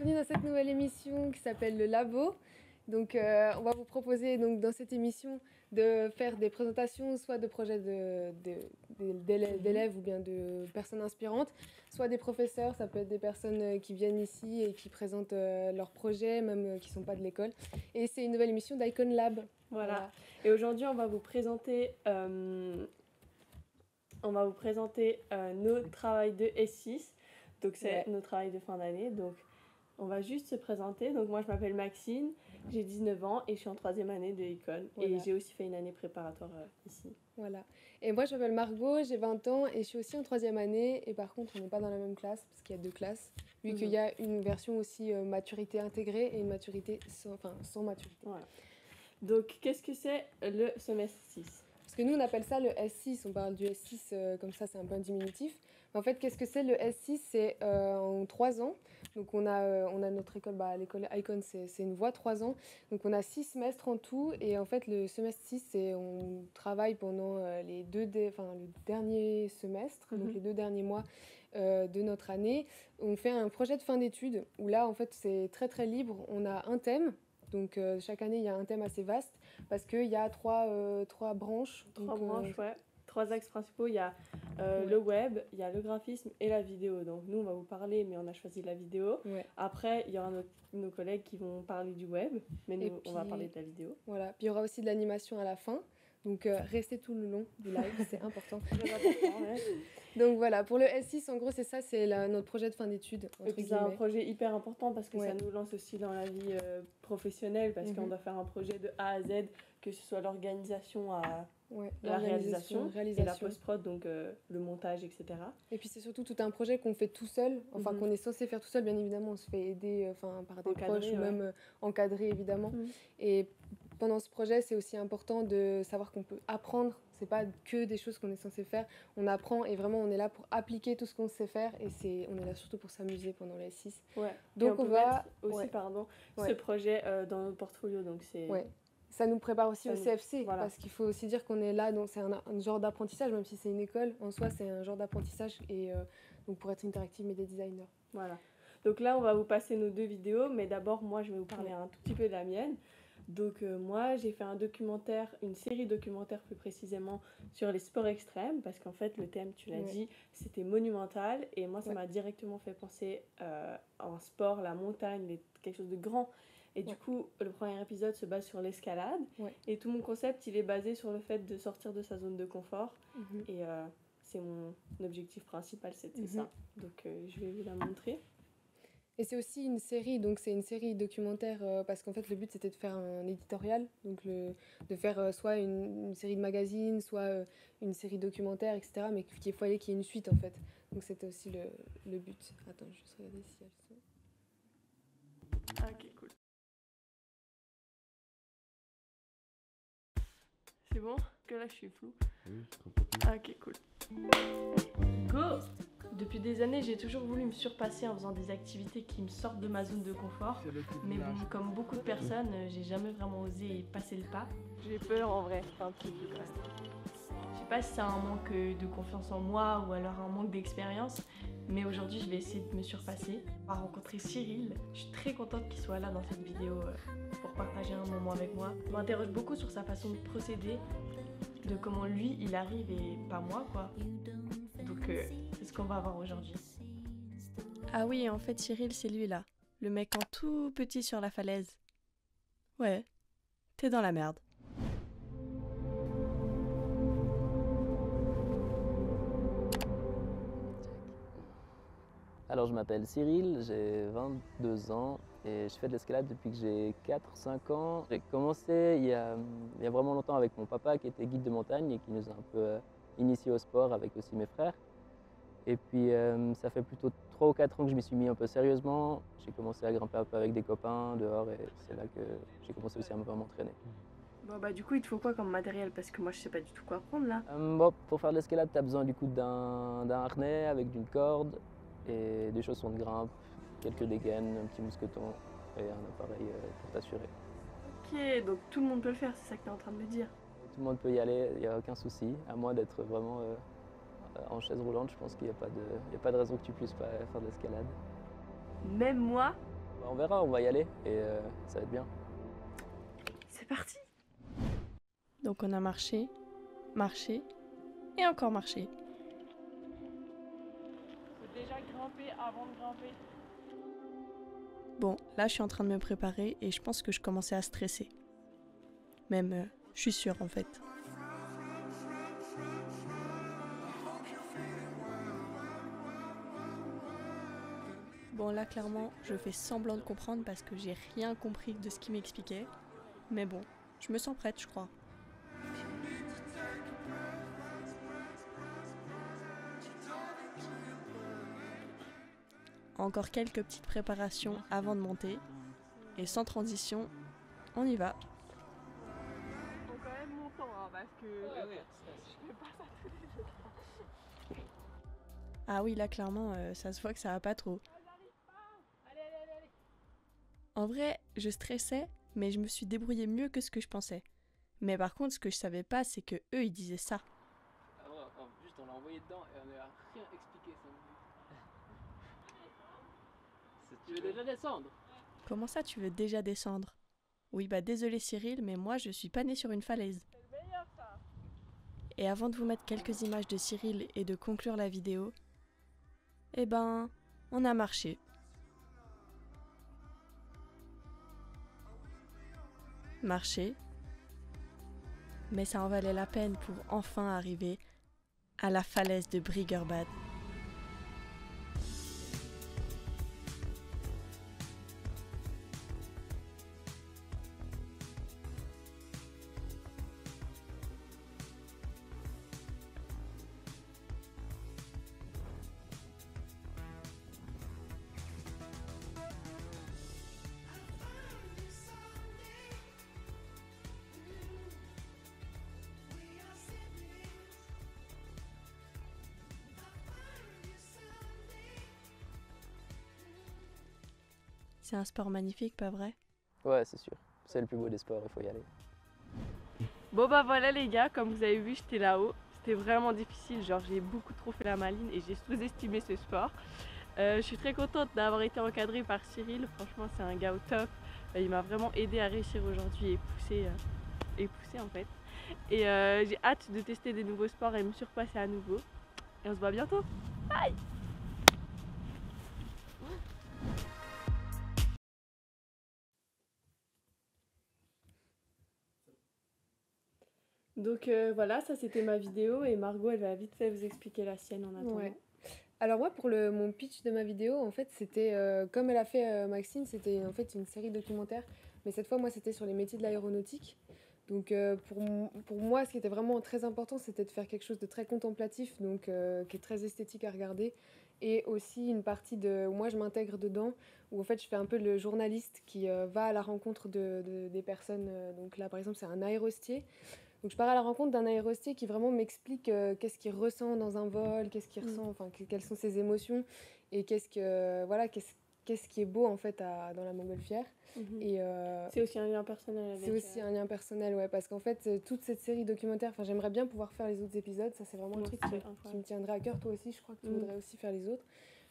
bienvenue dans cette nouvelle émission qui s'appelle Le Labo. Donc, on va vous proposer donc, dans cette émission de faire des présentations, soit de projets d'élèves ou bien de personnes inspirantes, soit des professeurs, ça peut être des personnes qui viennent ici et qui présentent leurs projets, même qui ne sont pas de l'école. Et c'est une nouvelle émission d'Icon Lab. Voilà. Et aujourd'hui, on va vous présenter, nos travaux de S6. Donc, c'est nos travaux de fin d'année. Donc, on va juste se présenter. Donc, moi, je m'appelle Maxine, j'ai 19 ans et je suis en 3e année de Ecole. Voilà. Et j'ai aussi fait une année préparatoire ici. Voilà. Et moi, je m'appelle Margot, j'ai 20 ans et je suis aussi en 3e année. Et par contre, on n'est pas dans la même classe parce qu'il y a 2 classes. Vu qu'il y a une version aussi maturité intégrée et une maturité sans maturité. Voilà. Donc, qu'est-ce que c'est le semestre 6 ? Parce que nous, on appelle ça le S6, on parle du S6 comme ça, c'est un peu un diminutif. Mais en fait, qu'est-ce que c'est le S6 ? C'est en 3 ans. Donc, on a notre école, l'école Icon, c'est une voie 3 ans. Donc, on a 6 semestres en tout. Et en fait, le semestre 6, on travaille pendant le dernier semestre, donc les 2 derniers mois de notre année. On fait un projet de fin d'études où là, en fait, c'est très, très libre. On a un thème. Donc, chaque année, il y a un thème assez vaste parce qu'il y a 3 branches. 3 axes principaux. Il y a le web, il y a le graphisme et la vidéo. Donc, nous, on va vous parler, mais on a choisi la vidéo. Ouais. Après, il y aura nos collègues qui vont parler du web, mais nous, on va parler de la vidéo. Voilà. Puis, il y aura aussi de l'animation à la fin. Donc, restez tout le long du live, c'est important. Très important, ouais. Donc voilà, pour le S6, en gros, c'est ça, c'est notre projet de fin d'études. Et puis c'est un projet hyper important parce que ça nous lance aussi dans la vie professionnelle parce qu'on doit faire un projet de A à Z, que ce soit l'organisation à la réalisation et la post-prod, donc le montage, etc. Et puis c'est surtout tout un projet qu'on fait tout seul, enfin qu'on est censé faire tout seul, bien évidemment, on se fait aider par des proches ou même encadrer, évidemment. Et pendant ce projet, c'est aussi important de savoir qu'on peut apprendre. C'est pas que des choses qu'on est censé faire. On apprend et vraiment on est là pour appliquer tout ce qu'on sait faire et on est là surtout pour s'amuser pendant les 6. Ouais. Donc on va aussi ce projet dans notre portfolio. Donc c'est ça nous prépare aussi au CFC parce qu'il faut aussi dire qu'on est là, donc c'est un genre d'apprentissage, même si c'est une école, en soi c'est un genre d'apprentissage et donc pour être interactive mais des designers. Voilà. Donc là on va vous passer nos 2 vidéos, mais d'abord moi je vais vous parler un tout petit peu de la mienne. Donc moi j'ai fait une série documentaire plus précisément sur les sports extrêmes parce qu'en fait le thème, tu l'as dit, c'était monumental et moi ça m'a directement fait penser à un sport, la montagne, quelque chose de grand. Et du coup le premier épisode se base sur l'escalade et tout mon concept il est basé sur le fait de sortir de sa zone de confort et c'est mon objectif principal, c'était ça. Donc je vais vous la montrer. Et c'est aussi une série, donc c'est une série documentaire parce qu'en fait le but c'était de faire un éditorial, donc de faire soit une série de magazines, soit une série documentaire, etc. Mais qu'il fallait qu'il y ait une suite en fait. Donc c'était aussi le but. Attends, je vais juste regarder si elles sont. Ah, ok, cool. C'est bon ? Que là je suis floue. Oui, complètement. Ah, ok, cool. Go ! Depuis des années, j'ai toujours voulu me surpasser en faisant des activités qui me sortent de ma zone de confort. Mais bon, comme beaucoup de personnes, j'ai jamais vraiment osé passer le pas. J'ai peur en vrai, c'est un truc de classe. Je sais pas si c'est un manque de confiance en moi ou alors un manque d'expérience, mais aujourd'hui je vais essayer de me surpasser. On va rencontrer Cyril, je suis très contente qu'il soit là dans cette vidéo pour partager un moment avec moi. Je m'interroge beaucoup sur sa façon de procéder, de comment lui il arrive et pas moi quoi. Donc c'est ce qu'on va voir aujourd'hui. Ah oui, en fait Cyril c'est lui là, le mec en tout petit sur la falaise. Ouais, t'es dans la merde. Alors je m'appelle Cyril, j'ai 22 ans et je fais de l'escalade depuis que j'ai 4-5 ans. J'ai commencé il y a vraiment longtemps avec mon papa qui était guide de montagne et qui nous a un peu initiés au sport avec aussi mes frères. Et puis ça fait plutôt 3 ou 4 ans que je m'y suis mis un peu sérieusement. J'ai commencé à grimper un peu avec des copains dehors et c'est là que j'ai commencé aussi à m'entraîner. Bon bah du coup il te faut quoi comme matériel parce que moi je sais pas du tout quoi prendre là. Pour faire de l'escalade tu as besoin du coup d'un harnais avec d'une corde et des chaussons de grimpe, quelques dégaines, un petit mousqueton et un appareil pour t'assurer. Ok, donc tout le monde peut le faire, c'est ça que tu es en train de me dire. Tout le monde peut y aller, il n'y a aucun souci, à moins d'être vraiment en chaise roulante, je pense qu'il n'y a pas de raison que tu puisses pas faire de l'escalade. Même moi ? On verra, on va y aller et ça va être bien. C'est parti! Donc on a marché, marché et encore marché. Faut déjà grimper avant de grimper. Bon, là je suis en train de me préparer et je pense que je commençais à stresser. Même, je suis sûre en fait. Bon là clairement je fais semblant de comprendre parce que j'ai rien compris de ce qu'il m'expliquait. Mais bon, je me sens prête je crois. Encore quelques petites préparations avant de monter. Et sans transition, on y va. Faut quand même mon temps hein, parce que je fais pas ça tous les jours. Ah oui là clairement ça se voit que ça va pas trop. En vrai, je stressais, mais je me suis débrouillée mieux que ce que je pensais. Mais par contre, ce que je savais pas, c'est que eux, ils disaient ça. Ah ouais, juste on l'a envoyé dedans et on n'a rien expliqué. Tu veux déjà descendre? Comment ça, tu veux déjà descendre? Oui, bah désolé Cyril, mais moi, je suis pas née sur une falaise. C'est le meilleur, ça. Et avant de vous mettre quelques images de Cyril et de conclure la vidéo, eh ben, on a marché. Marcher, mais ça en valait la peine pour enfin arriver à la falaise de Briggerbad. C'est un sport magnifique, pas vrai? Ouais, c'est sûr. C'est le plus beau des sports, il faut y aller. Bon bah voilà les gars, comme vous avez vu, j'étais là-haut. C'était vraiment difficile, genre j'ai beaucoup trop fait la maline et j'ai sous-estimé ce sport. Je suis très contente d'avoir été encadrée par Cyril, franchement c'est un gars au top. Il m'a vraiment aidé à réussir aujourd'hui et pousser en fait. Et j'ai hâte de tester des nouveaux sports et me surpasser à nouveau. Et on se voit bientôt. Bye! Donc voilà, ça c'était ma vidéo et Margot elle va vite fait vous expliquer la sienne en attendant. Ouais. Alors moi pour mon pitch de ma vidéo en fait c'était comme elle a fait Maxine, c'était en fait une série documentaire mais cette fois moi c'était sur les métiers de l'aéronautique. Donc pour moi ce qui était vraiment très important c'était de faire quelque chose de très contemplatif donc qui est très esthétique à regarder et aussi une partie où moi je m'intègre dedans où en fait je fais un peu le journaliste qui va à la rencontre des personnes donc là par exemple c'est un aérostier. Donc je pars à la rencontre d'un aérostier qui vraiment m'explique qu'est-ce qu'il ressent dans un vol, qu'est-ce qu'il ressent, enfin quelles sont ses émotions et qu'est-ce qui est beau en fait dans la montgolfière. Et c'est aussi un lien personnel avec. C'est aussi un lien personnel, ouais, parce qu'en fait toute cette série documentaire, enfin j'aimerais bien pouvoir faire les autres épisodes, ça c'est vraiment un truc qui me tiendrait à cœur. Toi aussi, je crois que tu voudrais aussi faire les autres.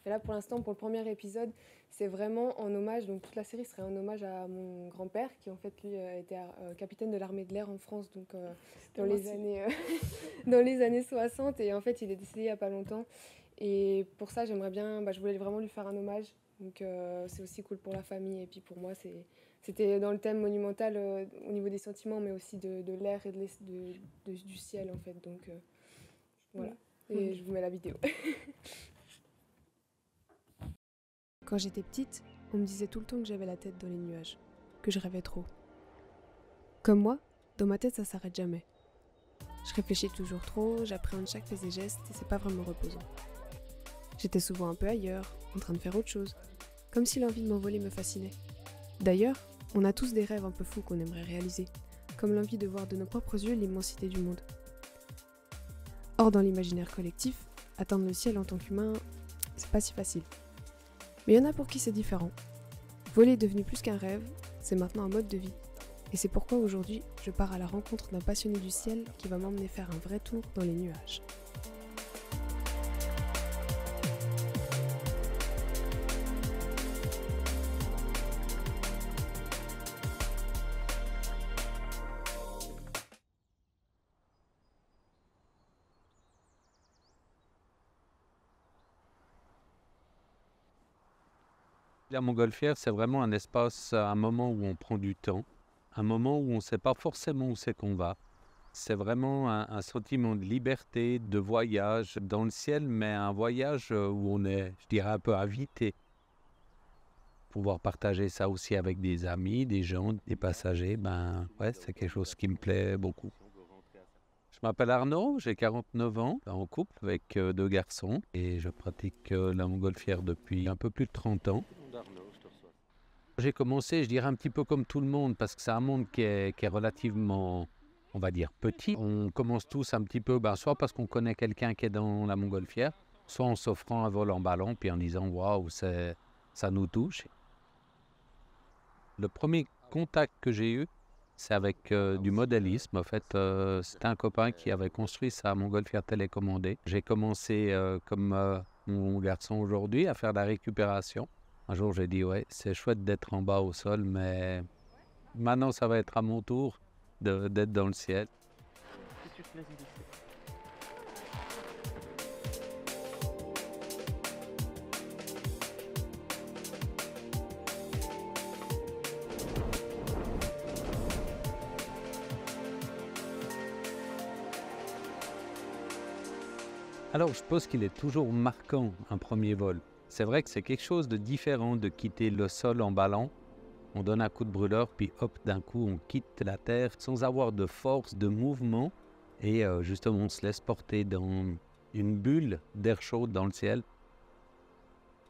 Mais là pour l'instant pour le premier épisode, c'est vraiment en hommage, donc toute la série serait en hommage à mon grand-père qui en fait lui était capitaine de l'armée de l'air en France donc dans les années 60 et en fait il est décédé il y a pas longtemps et pour ça j'aimerais bien je voulais vraiment lui faire un hommage donc c'est aussi cool pour la famille et puis pour moi c'était dans le thème monumental au niveau des sentiments mais aussi de l'air et du ciel en fait donc voilà et je vous mets la vidéo. Quand j'étais petite, on me disait tout le temps que j'avais la tête dans les nuages, que je rêvais trop. Comme moi, dans ma tête ça s'arrête jamais. Je réfléchis toujours trop, j'appréhende chaque fait et geste et c'est pas vraiment reposant. J'étais souvent un peu ailleurs, en train de faire autre chose, comme si l'envie de m'envoler me fascinait. D'ailleurs, on a tous des rêves un peu fous qu'on aimerait réaliser, comme l'envie de voir de nos propres yeux l'immensité du monde. Or, dans l'imaginaire collectif, atteindre le ciel en tant qu'humain, c'est pas si facile. Mais il y en a pour qui c'est différent. Voler est devenu plus qu'un rêve, c'est maintenant un mode de vie. Et c'est pourquoi aujourd'hui, je pars à la rencontre d'un passionné du ciel qui va m'emmener faire un vrai tour dans les nuages. La montgolfière, c'est vraiment un espace, un moment où on prend du temps, un moment où on ne sait pas forcément où c'est qu'on va. C'est vraiment un sentiment de liberté, de voyage dans le ciel, mais un voyage où on est, je dirais, un peu invité. Pouvoir partager ça aussi avec des amis, des gens, des passagers, ben ouais, c'est quelque chose qui me plaît beaucoup. Je m'appelle Arnaud, j'ai 49 ans, en couple avec 2 garçons et je pratique la montgolfière depuis un peu plus de 30 ans. J'ai commencé, je dirais, un petit peu comme tout le monde parce que c'est un monde qui est relativement, on va dire, petit. On commence tous un petit peu, soit parce qu'on connaît quelqu'un qui est dans la montgolfière, soit en s'offrant un vol en ballon puis en disant « waouh, ça nous touche ». Le premier contact que j'ai eu, c'est avec du modélisme. En fait, c'était un copain qui avait construit sa montgolfière télécommandée. J'ai commencé, comme mon garçon aujourd'hui, à faire de la récupération. Un jour, j'ai dit, ouais, c'est chouette d'être en bas au sol, mais maintenant, ça va être à mon tour d'être dans le ciel. Alors, je pense qu'il est toujours marquant, un premier vol. C'est vrai que c'est quelque chose de différent de quitter le sol en ballon. On donne un coup de brûleur, puis hop, d'un coup, on quitte la terre sans avoir de force, de mouvement. Et justement, on se laisse porter dans une bulle d'air chaud dans le ciel.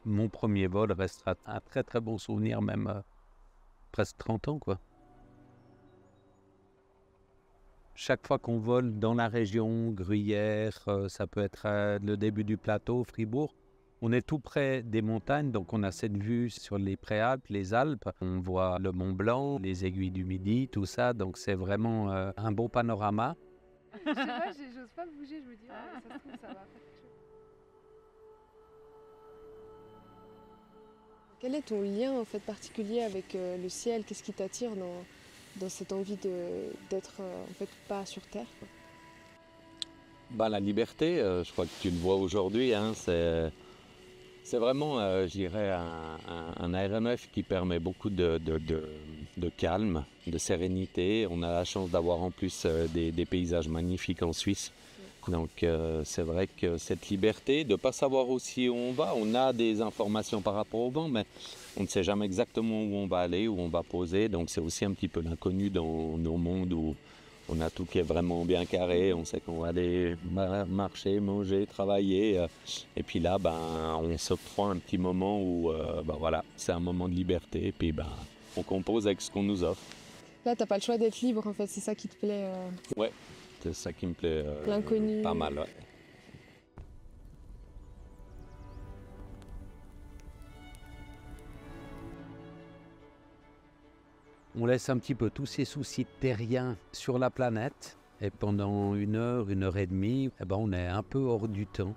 Mon premier vol restera un très très bon souvenir, même presque 30 ans, quoi. Chaque fois qu'on vole dans la région, Gruyère, ça peut être le début du plateau, Fribourg, on est tout près des montagnes, donc on a cette vue sur les Préalpes, les Alpes. On voit le Mont Blanc, les aiguilles du Midi, tout ça, donc c'est vraiment un beau panorama. Je sais pas, j'ose pas bouger, je me dis, ça se trouve, ça va faire quelque chose. Quel est ton lien en fait particulier avec le ciel? Qu'est-ce qui t'attire dans cette envie d'être en fait pas sur Terre, quoi? La liberté, je crois que tu le vois aujourd'hui, hein, c'est vraiment, je dirais, un aéronef qui permet beaucoup de calme, de sérénité. On a la chance d'avoir en plus des paysages magnifiques en Suisse. Donc c'est vrai que cette liberté de ne pas savoir aussi où on a des informations par rapport au vent, mais on ne sait jamais exactement où on va aller, où on va poser. Donc c'est aussi un petit peu l'inconnu dans nos mondes où on a tout qui est vraiment bien carré, on sait qu'on va aller marcher, manger, travailler. Et puis là, on se prend un petit moment où voilà, c'est un moment de liberté. Et puis on compose avec ce qu'on nous offre. Là, t'as pas le choix d'être libre en fait, c'est ça qui te plaît. Ouais, c'est ça qui me plaît L'inconnu. pas mal. Ouais. On laisse un petit peu tous ces soucis terriens sur la planète et pendant 1 heure et demie, on est un peu hors du temps.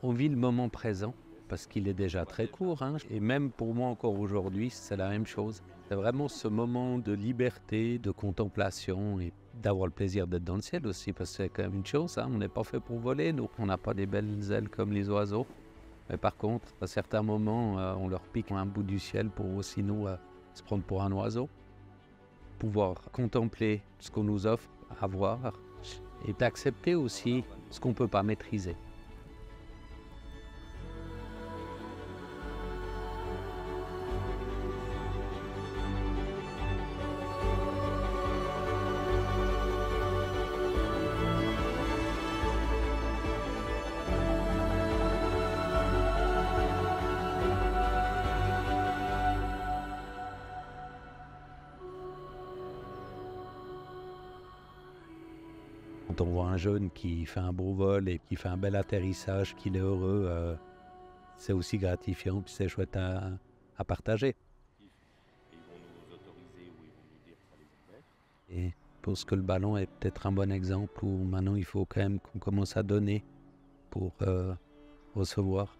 On vit le moment présent parce qu'il est déjà très court, hein, et même pour moi encore aujourd'hui, c'est la même chose. C'est vraiment ce moment de liberté, de contemplation et d'avoir le plaisir d'être dans le ciel aussi parce que c'est quand même une chose, hein, on n'est pas fait pour voler, nous. On n'a pas des belles ailes comme les oiseaux. Mais par contre, à certains moments, on leur pique un bout du ciel pour aussi nous se prendre pour un oiseau, pouvoir contempler ce qu'on nous offre à voir et d'accepter aussi ce qu'on ne peut pas maîtriser. Quand on voit un jeune qui fait un beau vol et qui fait un bel atterrissage, qu'il est heureux, c'est aussi gratifiant, puis c'est chouette à partager. Et je pense que le ballon est peut-être un bon exemple où maintenant il faut quand même qu'on commence à donner pour recevoir.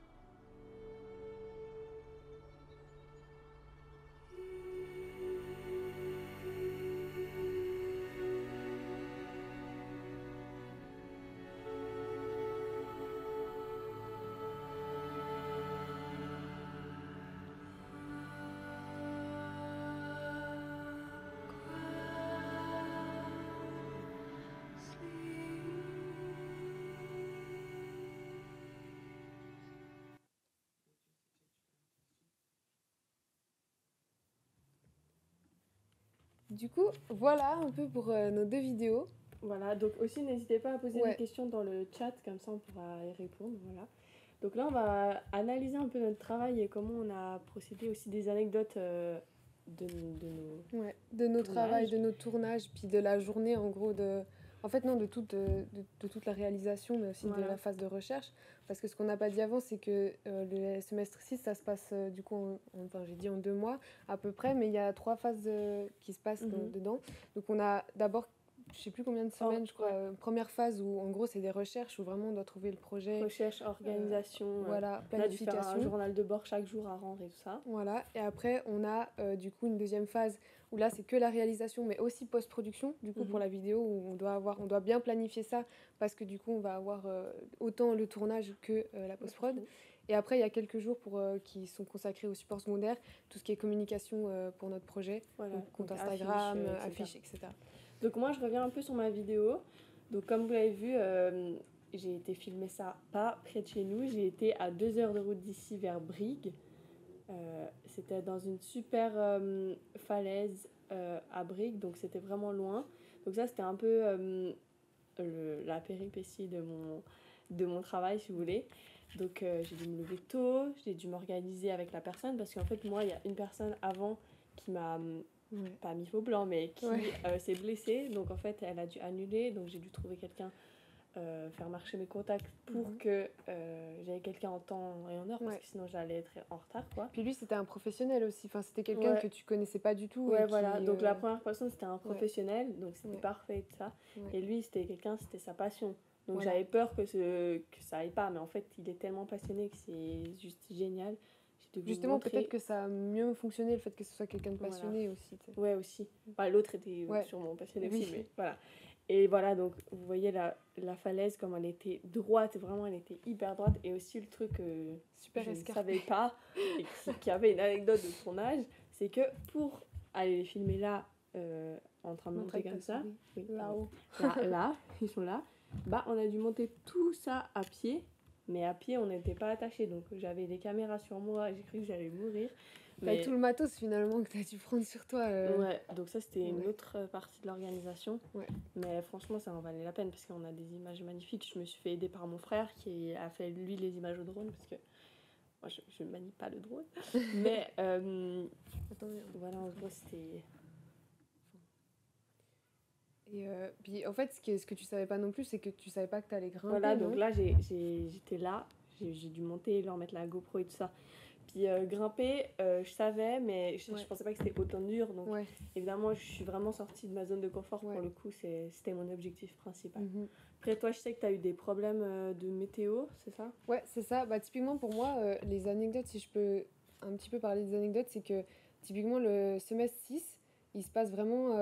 Du coup, voilà un peu pour nos 2 vidéos. Voilà, donc aussi n'hésitez pas à poser Ouais. des questions dans le chat, comme ça on pourra y répondre. Voilà. Donc là, on va analyser un peu notre travail et comment on a procédé, aussi des anecdotes de nos... Ouais, de nos Tournage. travails, de nos tournages, puis de la journée en gros En fait non, de toute la réalisation, mais aussi de Voilà. la phase de recherche. Parce que ce qu'on n'a pas dit avant, c'est que le semestre 6, ça se passe du coup, enfin j'ai dit en 2 mois à peu près, mais il y a 3 phases qui se passent dedans. Donc on a d'abord, je sais plus combien de semaines, je crois, première phase où en gros c'est des recherches, où vraiment on doit trouver le projet. Recherche, organisation, voilà, on a dû faire un planification. journal de bord chaque jour à rendre et tout ça. Voilà, et après on a du coup une deuxième phase où là c'est que la réalisation mais aussi post-production du coup pour la vidéo où on doit bien planifier ça parce que du coup on va avoir autant le tournage que la post-prod. Et après il y a quelques jours qui sont consacrés au support secondaire, tout ce qui est communication pour notre projet, Voilà, donc compte donc Instagram, affiches, etc. Donc moi je reviens un peu sur ma vidéo. Donc comme vous l'avez vu, j'ai été filmer ça pas près de chez nous, j'ai été à 2 heures de route d'ici vers Brigue. C'était dans une super falaise à Brigue, donc c'était vraiment loin. Donc ça c'était un peu la péripétie de mon travail si vous voulez. Donc j'ai dû me lever tôt, j'ai dû m'organiser avec la personne parce qu'en fait moi il y a une personne avant qui m'a pas mis faux blanc mais qui s'est blessée, donc en fait elle a dû annuler, donc j'ai dû trouver quelqu'un, faire marcher mes contacts pour que j'aie quelqu'un en temps et en heure parce que sinon j'allais être en retard quoi. Puis lui c'était un professionnel aussi, enfin c'était quelqu'un que tu connaissais pas du tout. Ouais voilà, donc la première personne c'était un professionnel, donc c'était parfait et tout ça. Ouais. Et lui c'était sa passion. Donc j'avais peur que ça aille pas, mais en fait il est tellement passionné que c'est juste génial. Justement, peut-être que ça a mieux fonctionné le fait que ce soit quelqu'un de passionné aussi. T'sais. Ouais, aussi. Bah, l'autre était sûrement passionné aussi, mais voilà. Et voilà, donc vous voyez la falaise, comme elle était droite, vraiment elle était hyper droite. Et aussi le truc que je ne savais pas, et qui avait une anecdote de tournage, c'est que pour aller les filmer là, en train de monter comme ça, là-haut, là, ils sont là, bah on a dû monter tout ça à pied. Mais à pied, on n'était pas attachés, donc j'avais des caméras sur moi, j'ai cru que j'allais mourir. Mais tout le matos finalement que tu as dû prendre sur toi. Ouais, donc ça c'était une autre partie de l'organisation. Ouais. Mais franchement, ça en valait la peine parce qu'on a des images magnifiques. Je me suis fait aider par mon frère qui a fait lui les images au drone parce que moi je ne manie pas le drone. Mais voilà, en gros c'était... Et puis en fait, ce que tu savais pas non plus, c'est que tu savais pas que tu allais grimper. Voilà, donc là j'étais là, j'ai dû monter, leur mettre la GoPro et tout ça. Puis grimper, je savais, mais je pensais pas que c'était autant dur. Donc évidemment, je suis vraiment sortie de ma zone de confort. Pour le coup, c'était mon objectif principal. Après, toi, je sais que tu as eu des problèmes de météo, c'est ça? Ouais, c'est ça. Bah, typiquement, pour moi, les anecdotes, si je peux un petit peu parler des anecdotes, c'est que typiquement, le semestre 6, il se passe vraiment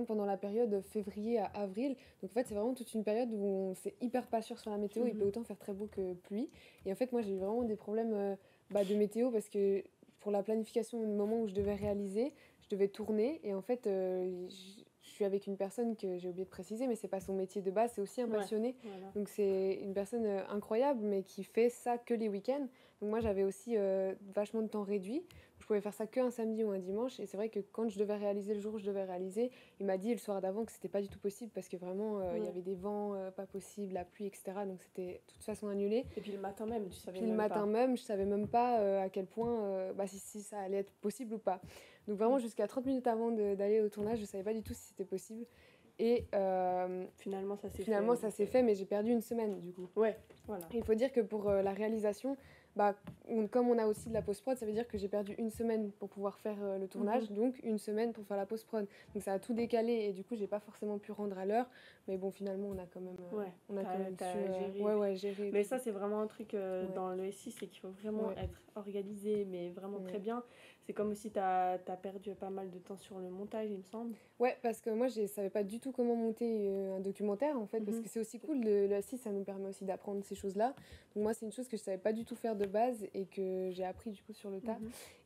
pendant la période février à avril. Donc en fait, c'est vraiment toute une période où c'est hyper pas sûr sur la météo. Il peut autant faire très beau que pluie. Et en fait, moi, j'ai eu vraiment des problèmes de météo parce que pour la planification du moment où je devais réaliser, je devais tourner. Et en fait, je suis avec une personne que j'ai oublié de préciser, mais c'est pas son métier de base, c'est aussi un passionné. Voilà. Donc c'est une personne incroyable, mais qui fait ça que les week-ends. Donc moi, j'avais aussi vachement de temps réduit. Je pouvais faire ça qu'un samedi ou un dimanche. Et c'est vrai que quand je devais réaliser le jour où je devais réaliser, il m'a dit le soir d'avant que c'était pas du tout possible parce que vraiment, il y avait des vents pas possibles, la pluie, etc. Donc c'était de toute façon annulé. Et puis le matin même, tu savais puis même pas. Le matin même, je savais même pas à quel point, si ça allait être possible ou pas. Donc vraiment, jusqu'à 30 minutes avant d'aller au tournage, je savais pas du tout si c'était possible. Et finalement, ça s'est fait, mais j'ai perdu une semaine du coup. Ouais, voilà. Il faut dire que pour la réalisation, comme on a aussi de la post-prod, ça veut dire que j'ai perdu une semaine pour pouvoir faire le tournage, donc une semaine pour faire la post-prod. Donc ça a tout décalé et du coup, j'ai pas forcément pu rendre à l'heure. Mais bon, finalement, on a quand même, géré. Mais ça, c'est vraiment un truc dans le SI, c'est qu'il faut vraiment être organisé, mais vraiment très bien. C'est comme si tu as perdu pas mal de temps sur le montage, il me semble. Ouais, parce que moi, je savais pas du tout comment monter un documentaire, en fait, parce que c'est aussi cool, le SI, ça nous permet aussi d'apprendre ces choses-là. Donc moi, c'est une chose que je savais pas du tout faire de base et que j'ai appris du coup sur le tas.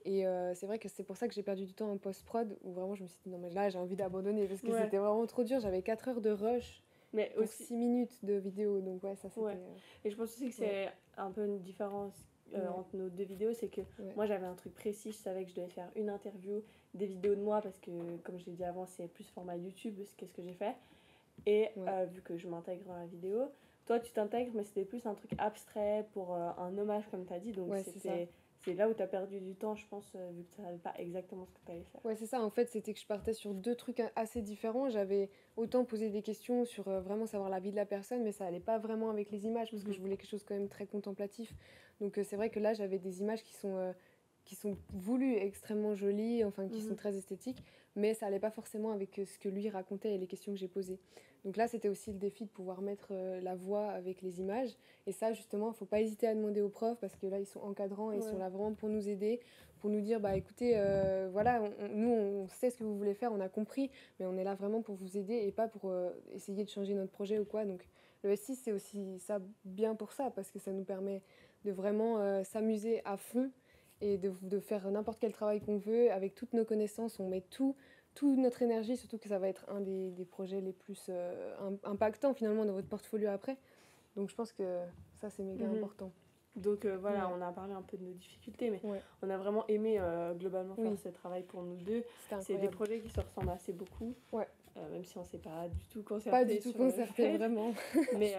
Et c'est vrai que c'est pour ça que j'ai perdu du temps en post-prod, où vraiment je me suis dit, non mais là, j'ai envie d'abandonner, parce que c'était vraiment trop dur. J'avais 4 heures de rush pour 6 minutes de vidéo, donc ça c'était... Et je pense aussi que c'est un peu une différence entre nos 2 vidéos, c'est que moi j'avais un truc précis, je savais que je devais faire une interview, des vidéos de moi, parce que comme je l'ai dit avant, c'est plus format YouTube, qu'est-ce que j'ai fait. Et vu que je m'intègre dans la vidéo, toi tu t'intègres, mais c'était plus un truc abstrait pour un hommage, comme tu as dit, donc c'est là où tu as perdu du temps, je pense, vu que tu ne savais pas exactement ce que tu allais faire. Ouais, c'est ça, en fait, c'était que je partais sur 2 trucs assez différents. J'avais autant posé des questions sur vraiment savoir la vie de la personne, mais ça allait pas vraiment avec les images, parce que je voulais quelque chose quand même très contemplatif. Donc c'est vrai que là, j'avais des images qui sont voulues extrêmement jolies, enfin qui sont très esthétiques, mais ça allait pas forcément avec ce que lui racontait et les questions que j'ai posées. Donc là, c'était aussi le défi de pouvoir mettre la voix avec les images. Et ça, justement, il faut pas hésiter à demander aux profs, parce que là, ils sont encadrants et ils sont là vraiment pour nous aider, pour nous dire, bah écoutez, voilà, nous, on sait ce que vous voulez faire, on a compris, mais on est là vraiment pour vous aider et pas pour essayer de changer notre projet ou quoi. Donc le S6, c'est aussi ça, bien pour ça, parce que ça nous permet de vraiment s'amuser à fond et de faire n'importe quel travail qu'on veut avec toutes nos connaissances. On met toute notre énergie, surtout que ça va être un des projets les plus impactants finalement dans votre portfolio après. Donc je pense que ça, c'est méga important. Donc voilà, on a parlé un peu de nos difficultés, mais on a vraiment aimé globalement faire ce travail pour nous 2. C'est des projets qui se ressemblent assez beaucoup, même si on ne s'est pas du tout concerté. Pas du tout concerté, vraiment. Mais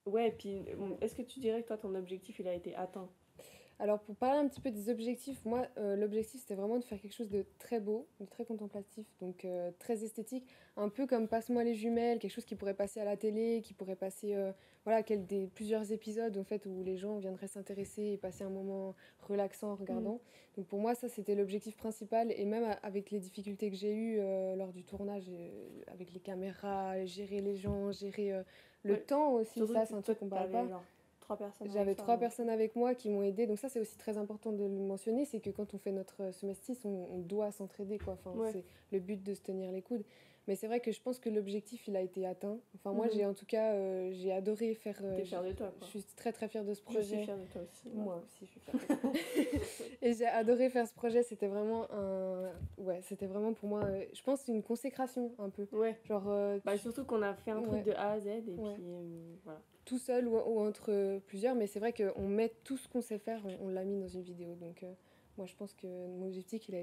ouais, puis est-ce que tu dirais que toi, ton objectif, il a été atteint ? Alors pour parler un petit peu des objectifs, moi l'objectif c'était vraiment de faire quelque chose de très beau, de très contemplatif, donc très esthétique, un peu comme Passe-moi les jumelles, quelque chose qui pourrait passer à la télé, qui pourrait passer plusieurs épisodes en fait, où les gens viendraient s'intéresser et passer un moment relaxant en regardant. Donc pour moi ça c'était l'objectif principal, et même avec les difficultés que j'ai eues lors du tournage, avec les caméras, gérer les gens, gérer le temps aussi, ça c'est un truc qu'on parle pas. J'avais 3 personnes avec moi qui m'ont aidée, donc ça c'est aussi très important de le mentionner, c'est que quand on fait notre semestre 6, on doit s'entraider, quoi. Enfin, c'est le but de se tenir les coudes. Mais c'est vrai que je pense que l'objectif il a été atteint. Enfin moi j'ai en tout cas j'ai adoré faire. T'es fière de toi, quoi. Je suis très très fière de ce projet. Je suis fière de toi aussi. Moi aussi je suis fière de toi. Et j'ai adoré faire ce projet. C'était vraiment c'était vraiment pour moi je pense une consécration un peu. Genre surtout qu'on a fait un truc de A à Z et puis voilà. Tout seul ou entre plusieurs, mais c'est vrai qu'on met tout ce qu'on sait faire, on l'a mis dans une vidéo. Donc moi je pense que mon objectif il a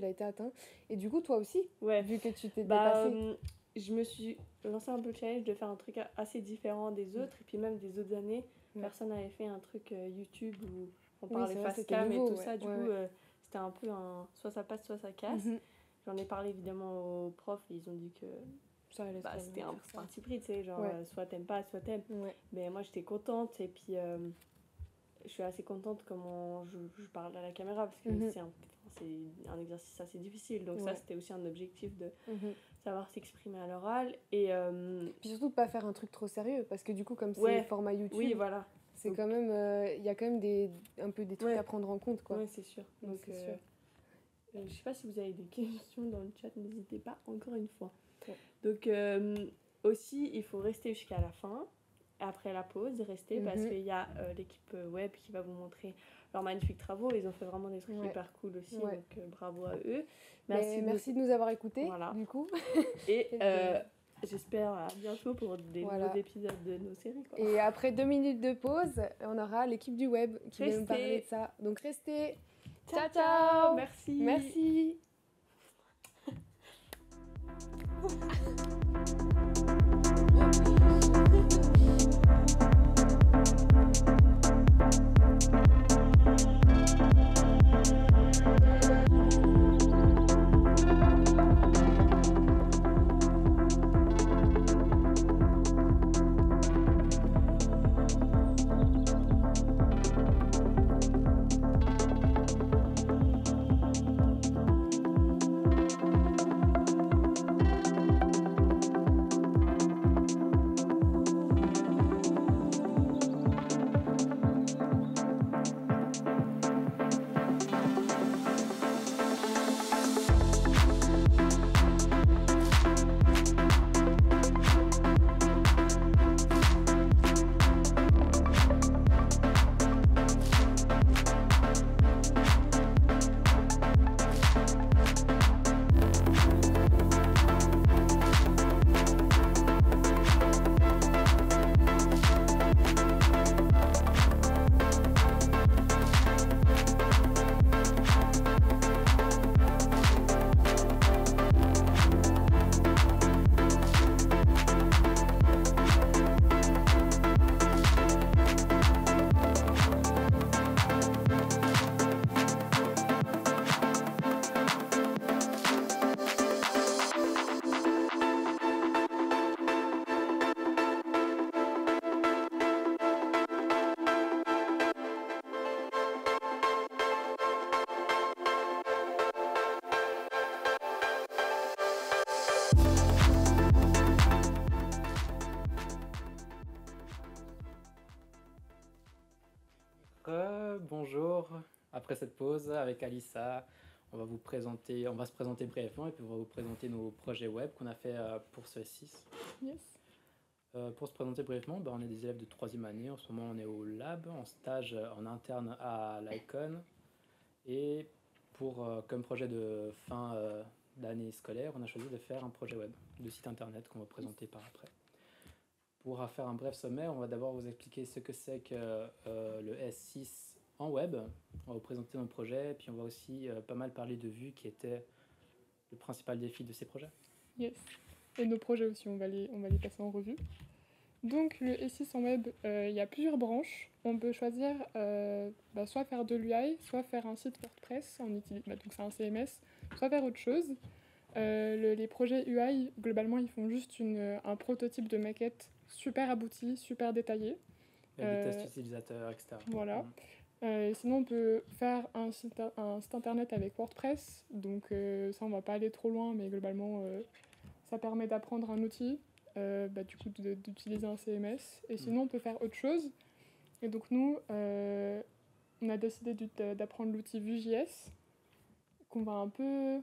été atteint. Et du coup toi aussi, vu que tu t'es dépassée. Je me suis lancé un peu le challenge de faire un truc assez différent des autres, et puis même des autres années, personne n'avait fait un truc YouTube où on parlait face cam et tout ça. Du coup c'était un peu un soit ça passe soit ça casse. J'en ai parlé évidemment aux profs et ils ont dit que c'était un parti pris, tu sais, genre soit t'aimes pas, soit t'aimes. Mais moi j'étais contente, et puis je suis assez contente comment je parle à la caméra, parce que c'est un exercice assez difficile, donc ça c'était aussi un objectif de savoir s'exprimer à l'oral, et puis surtout de pas faire un truc trop sérieux, parce que du coup comme c'est format YouTube, c'est donc, quand même il y a quand même un peu des trucs à prendre en compte, quoi. C'est sûr. Donc je sais pas si vous avez des questions dans le chat, n'hésitez pas, encore une fois. Donc aussi il faut rester jusqu'à la fin, après la pause, rester, parce qu'il y a l'équipe web qui va vous montrer leurs magnifiques travaux. Ils ont fait vraiment des trucs hyper cool aussi, donc bravo à eux. Merci de nous avoir écoutés, du coup. Et j'espère à bientôt pour des nouveaux épisodes de nos séries, quoi. Et après 2 minutes de pause, on aura l'équipe du web qui va nous parler de ça. Donc restez. Ciao. Merci. après cette pause, avec Alissa, on va se présenter brièvement et puis on va vous présenter nos projets web qu'on a fait pour ce S6. Yes. Pour se présenter brièvement, on est des élèves de 3e année. En ce moment, on est au lab, en stage en interne à l'Icon. Et comme projet de fin d'année scolaire, on a choisi de faire un projet web de site internet qu'on va présenter par après. Pour faire un bref sommaire, on va d'abord vous expliquer ce que c'est que le S6 en web. On va vous présenter nos projets, puis on va aussi pas mal parler de Vue, qui était le principal défi de ces projets. Yes. Et nos projets aussi, on va les passer en revue. Donc le S6 en web, il y a plusieurs branches. On peut choisir soit faire de l'UI, soit faire un site WordPress, donc c'est un CMS, soit faire autre chose. Les projets UI, globalement, ils font juste un prototype de maquette super abouti, super détaillé. Avec des tests utilisateurs, etc. Voilà. Sinon, on peut faire un site internet avec WordPress. Donc ça, on va pas aller trop loin, mais globalement, ça permet d'apprendre un outil, du coup d'utiliser un CMS. Et sinon, on peut faire autre chose. Et donc nous, on a décidé d'apprendre l'outil Vue.js, qu'on va un peu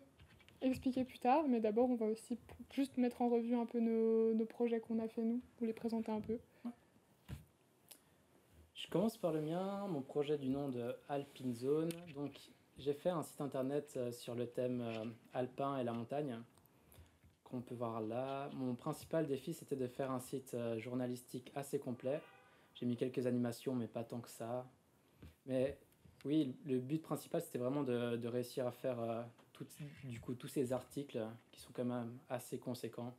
expliquer plus tard. Mais d'abord, on va aussi juste mettre en revue un peu nos projets qu'on a fait nous, pour les présenter un peu. Je commence par le mien, mon projet du nom de Alpine Zone. Donc, j'ai fait un site internet sur le thème alpin et la montagne, qu'on peut voir là. Mon principal défi, c'était de faire un site journalistique assez complet. J'ai mis quelques animations, mais pas tant que ça. Mais oui, le but principal, c'était vraiment de réussir à faire tous ces articles qui sont quand même assez conséquents,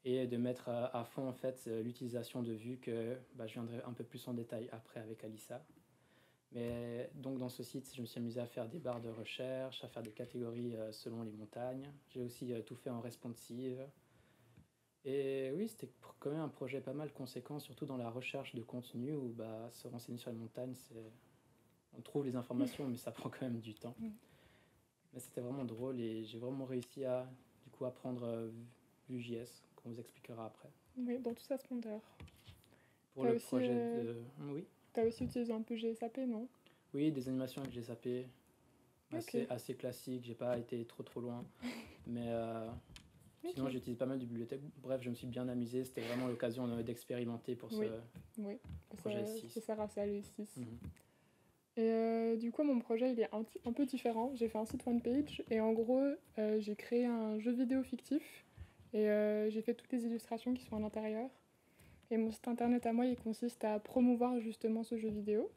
et de mettre à fond en fait l'utilisation de Vue que je viendrai un peu plus en détail après avec Alissa. Mais donc dans ce site, je me suis amusé à faire des barres de recherche, à faire des catégories selon les montagnes. J'ai aussi tout fait en responsive. Et oui, c'était quand même un projet pas mal conséquent, surtout dans la recherche de contenu où se renseigner sur les montagnes, on trouve les informations, mais ça prend quand même du temps. Mais c'était vraiment drôle et j'ai vraiment réussi à apprendre Vue.js, qu'on vous expliquera après. Oui, dans toute sa splendeur. Pour le projet de... Oui. Tu as aussi utilisé un peu GSAP, non? Oui, des animations avec GSAP. Assez classique, j'ai pas été trop loin. Mais sinon, j'utilise pas mal de bibliothèques. Bref, je me suis bien amusé. C'était vraiment l'occasion d'expérimenter pour ce projet S6. Ça sert à ça, le S6. Et du coup, mon projet, il est un peu différent. J'ai fait un site one page et en gros, j'ai créé un jeu vidéo fictif et j'ai fait toutes les illustrations qui sont à l'intérieur. Et mon site internet à moi, il consiste à promouvoir justement ce jeu vidéo.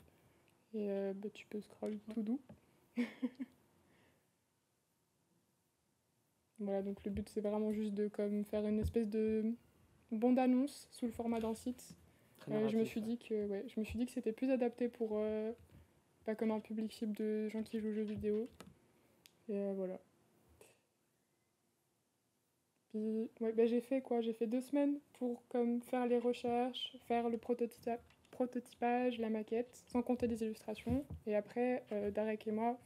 Et tu peux scroll tout doux. Voilà, donc le but, c'est vraiment juste de faire une espèce de bande-annonce sous le format d'un site. Je me suis dit que c'était plus adapté pour comme un public cible de gens qui jouent aux jeux vidéo. Et voilà. Puis j'ai fait 2 semaines pour faire les recherches, faire le prototypage, la maquette, sans compter les illustrations. Et après, Darek et moi,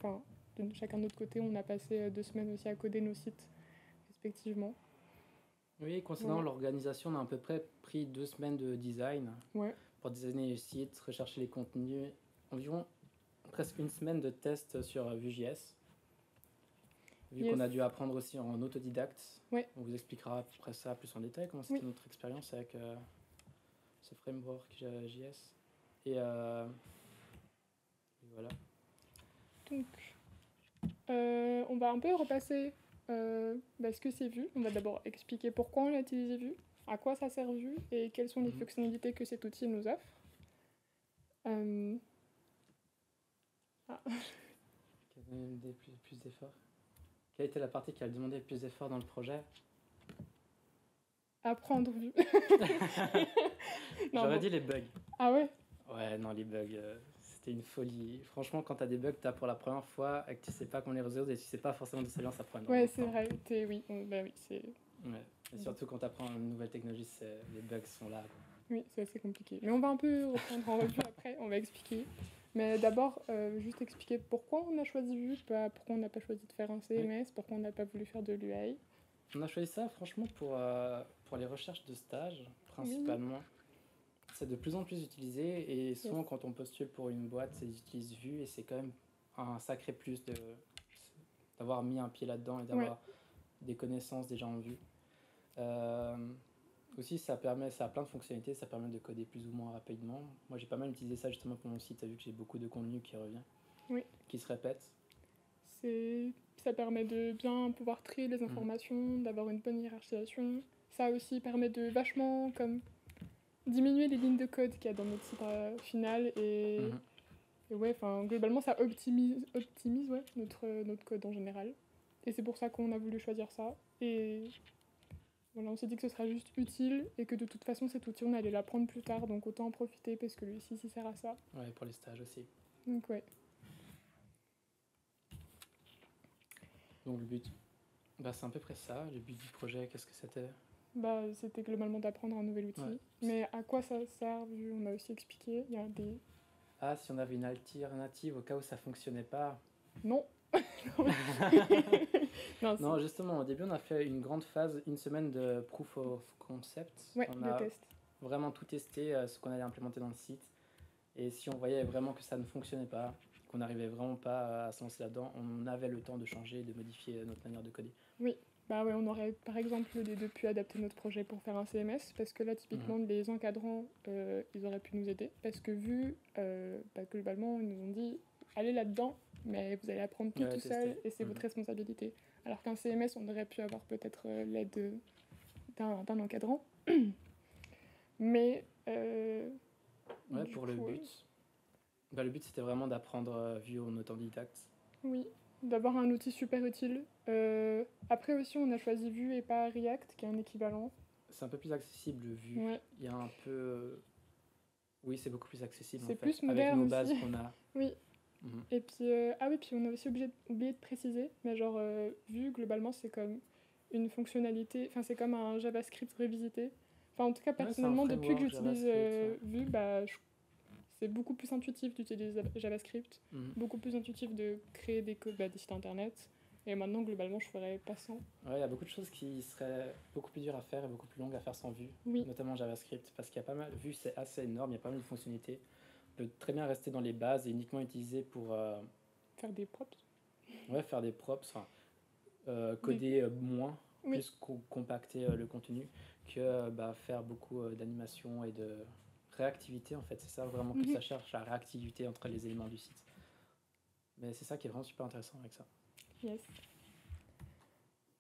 de chacun de notre côté, on a passé 2 semaines aussi à coder nos sites respectivement. Oui, concernant l'organisation, on a à peu près pris 2 semaines de design pour designer les sites, rechercher les contenus, environ presque 1 semaine de tests sur Vue.js. Vu qu'on a dû apprendre aussi en autodidacte, on vous expliquera après ça plus en détail, comment c'était notre expérience avec ce framework JS. Et voilà. Donc, on va un peu repasser ce que c'est Vue. On va d'abord expliquer pourquoi on a utilisé Vue, à quoi ça sert Vue et quelles sont les fonctionnalités que cet outil nous offre. Qui a demandé plus d'efforts. Quelle était la partie qui a demandé le plus d'efforts dans le projet? Apprendre Vue. J'aurais dit les bugs. Ah ouais? Ouais, non, les bugs, c'était une folie. Franchement, quand t'as des bugs, t'as pour la première fois et que tu sais pas comment les résoudre et tu sais pas forcément d'où ça vient, ça prend énormément de temps. C'est vrai. Oui, c'est... Ouais. Et surtout quand t'apprends une nouvelle technologie, les bugs sont là, quoi. Oui, c'est assez compliqué. Mais on va un peu reprendre en revue après, on va expliquer. Mais d'abord, juste expliquer pourquoi on a choisi Vue, pourquoi on n'a pas choisi de faire un CMS, pourquoi on n'a pas voulu faire de l'UI. On a choisi ça, franchement, pour les recherches de stage, principalement. C'est de plus en plus utilisé, et souvent, quand on postule pour une boîte, ils utilisent Vue, et c'est quand même un sacré plus d'avoir mis un pied là-dedans et d'avoir des connaissances déjà en vue. Aussi, ça a plein de fonctionnalités, ça permet de coder plus ou moins rapidement. Moi, j'ai pas mal utilisé ça justement pour mon site, vu que j'ai beaucoup de contenu qui revient, qui se répète. Ça permet de bien pouvoir trier les informations, d'avoir une bonne hiérarchisation. Ça aussi permet de vachement comme diminuer les lignes de code qu'il y a dans notre site final et ouais, enfin globalement ça optimise notre code en général. Et c'est pour ça qu'on a voulu choisir ça. Et voilà, on s'est dit que ce sera juste utile et que de toute façon cet outil on allait l'apprendre plus tard, donc autant en profiter parce que lui aussi il sert à ça. Ouais, pour les stages aussi. Donc ouais. Donc le but, c'est à peu près ça. Le but du projet, qu'est-ce que c'était ? C'était globalement d'apprendre un nouvel outil. Ouais. Mais à quoi ça sert, vu on a aussi expliqué, il y a des... Ah, si on avait une alternative au cas où ça fonctionnait pas. Non. Non, justement, au début on a fait une grande phase, une semaine de proof of concept. Ouais, on a test. Vraiment tout testé, ce qu'on allait implémenter dans le site. Et si on voyait vraiment que ça ne fonctionnait pas, qu'on n'arrivait vraiment pas à se lancer là-dedans, on avait le temps de changer et de modifier notre manière de coder. Oui, on aurait par exemple les deux pu adapter notre projet pour faire un CMS, parce que là typiquement les encadrants, ils auraient pu nous aider, parce que vu globalement ils nous ont dit allez là-dedans, mais vous allez apprendre tout seul et c'est votre responsabilité. Alors qu'un CMS, on aurait pu avoir peut-être l'aide d'un encadrant. Mais pour le but. Le but c'était vraiment d'apprendre Vue en autodidacte. Oui, d'avoir un outil super utile. Après aussi on a choisi Vue et pas React qui est un équivalent. C'est un peu plus accessible Vue. Ouais. Il y a un peu... Oui, c'est beaucoup plus accessible c'est en fait. Plus moderne avec nos bases aussi. qu'on a. Oui. Et puis, puis on a aussi oublié de préciser, mais genre Vue globalement c'est comme une fonctionnalité, enfin c'est comme un JavaScript revisité. Enfin en tout cas personnellement depuis que j'utilise Vue, c'est beaucoup plus intuitif d'utiliser JavaScript, beaucoup plus intuitif de créer des codes, des sites internet. Et maintenant globalement je ferais pas sans. Ouais, il y a beaucoup de choses qui seraient beaucoup plus dures à faire et beaucoup plus longues à faire sans Vue, notamment JavaScript, parce qu'il y a pas mal, Vue c'est assez énorme, il y a pas mal de fonctionnalités. On peut très bien rester dans les bases et uniquement utiliser pour... faire des props. Ouais, faire des props, coder moins, plus compacter le contenu, que faire beaucoup d'animation et de réactivité en fait. C'est ça vraiment que ça cherche, la réactivité entre les éléments du site. Mais c'est ça qui est vraiment super intéressant avec ça. Yes.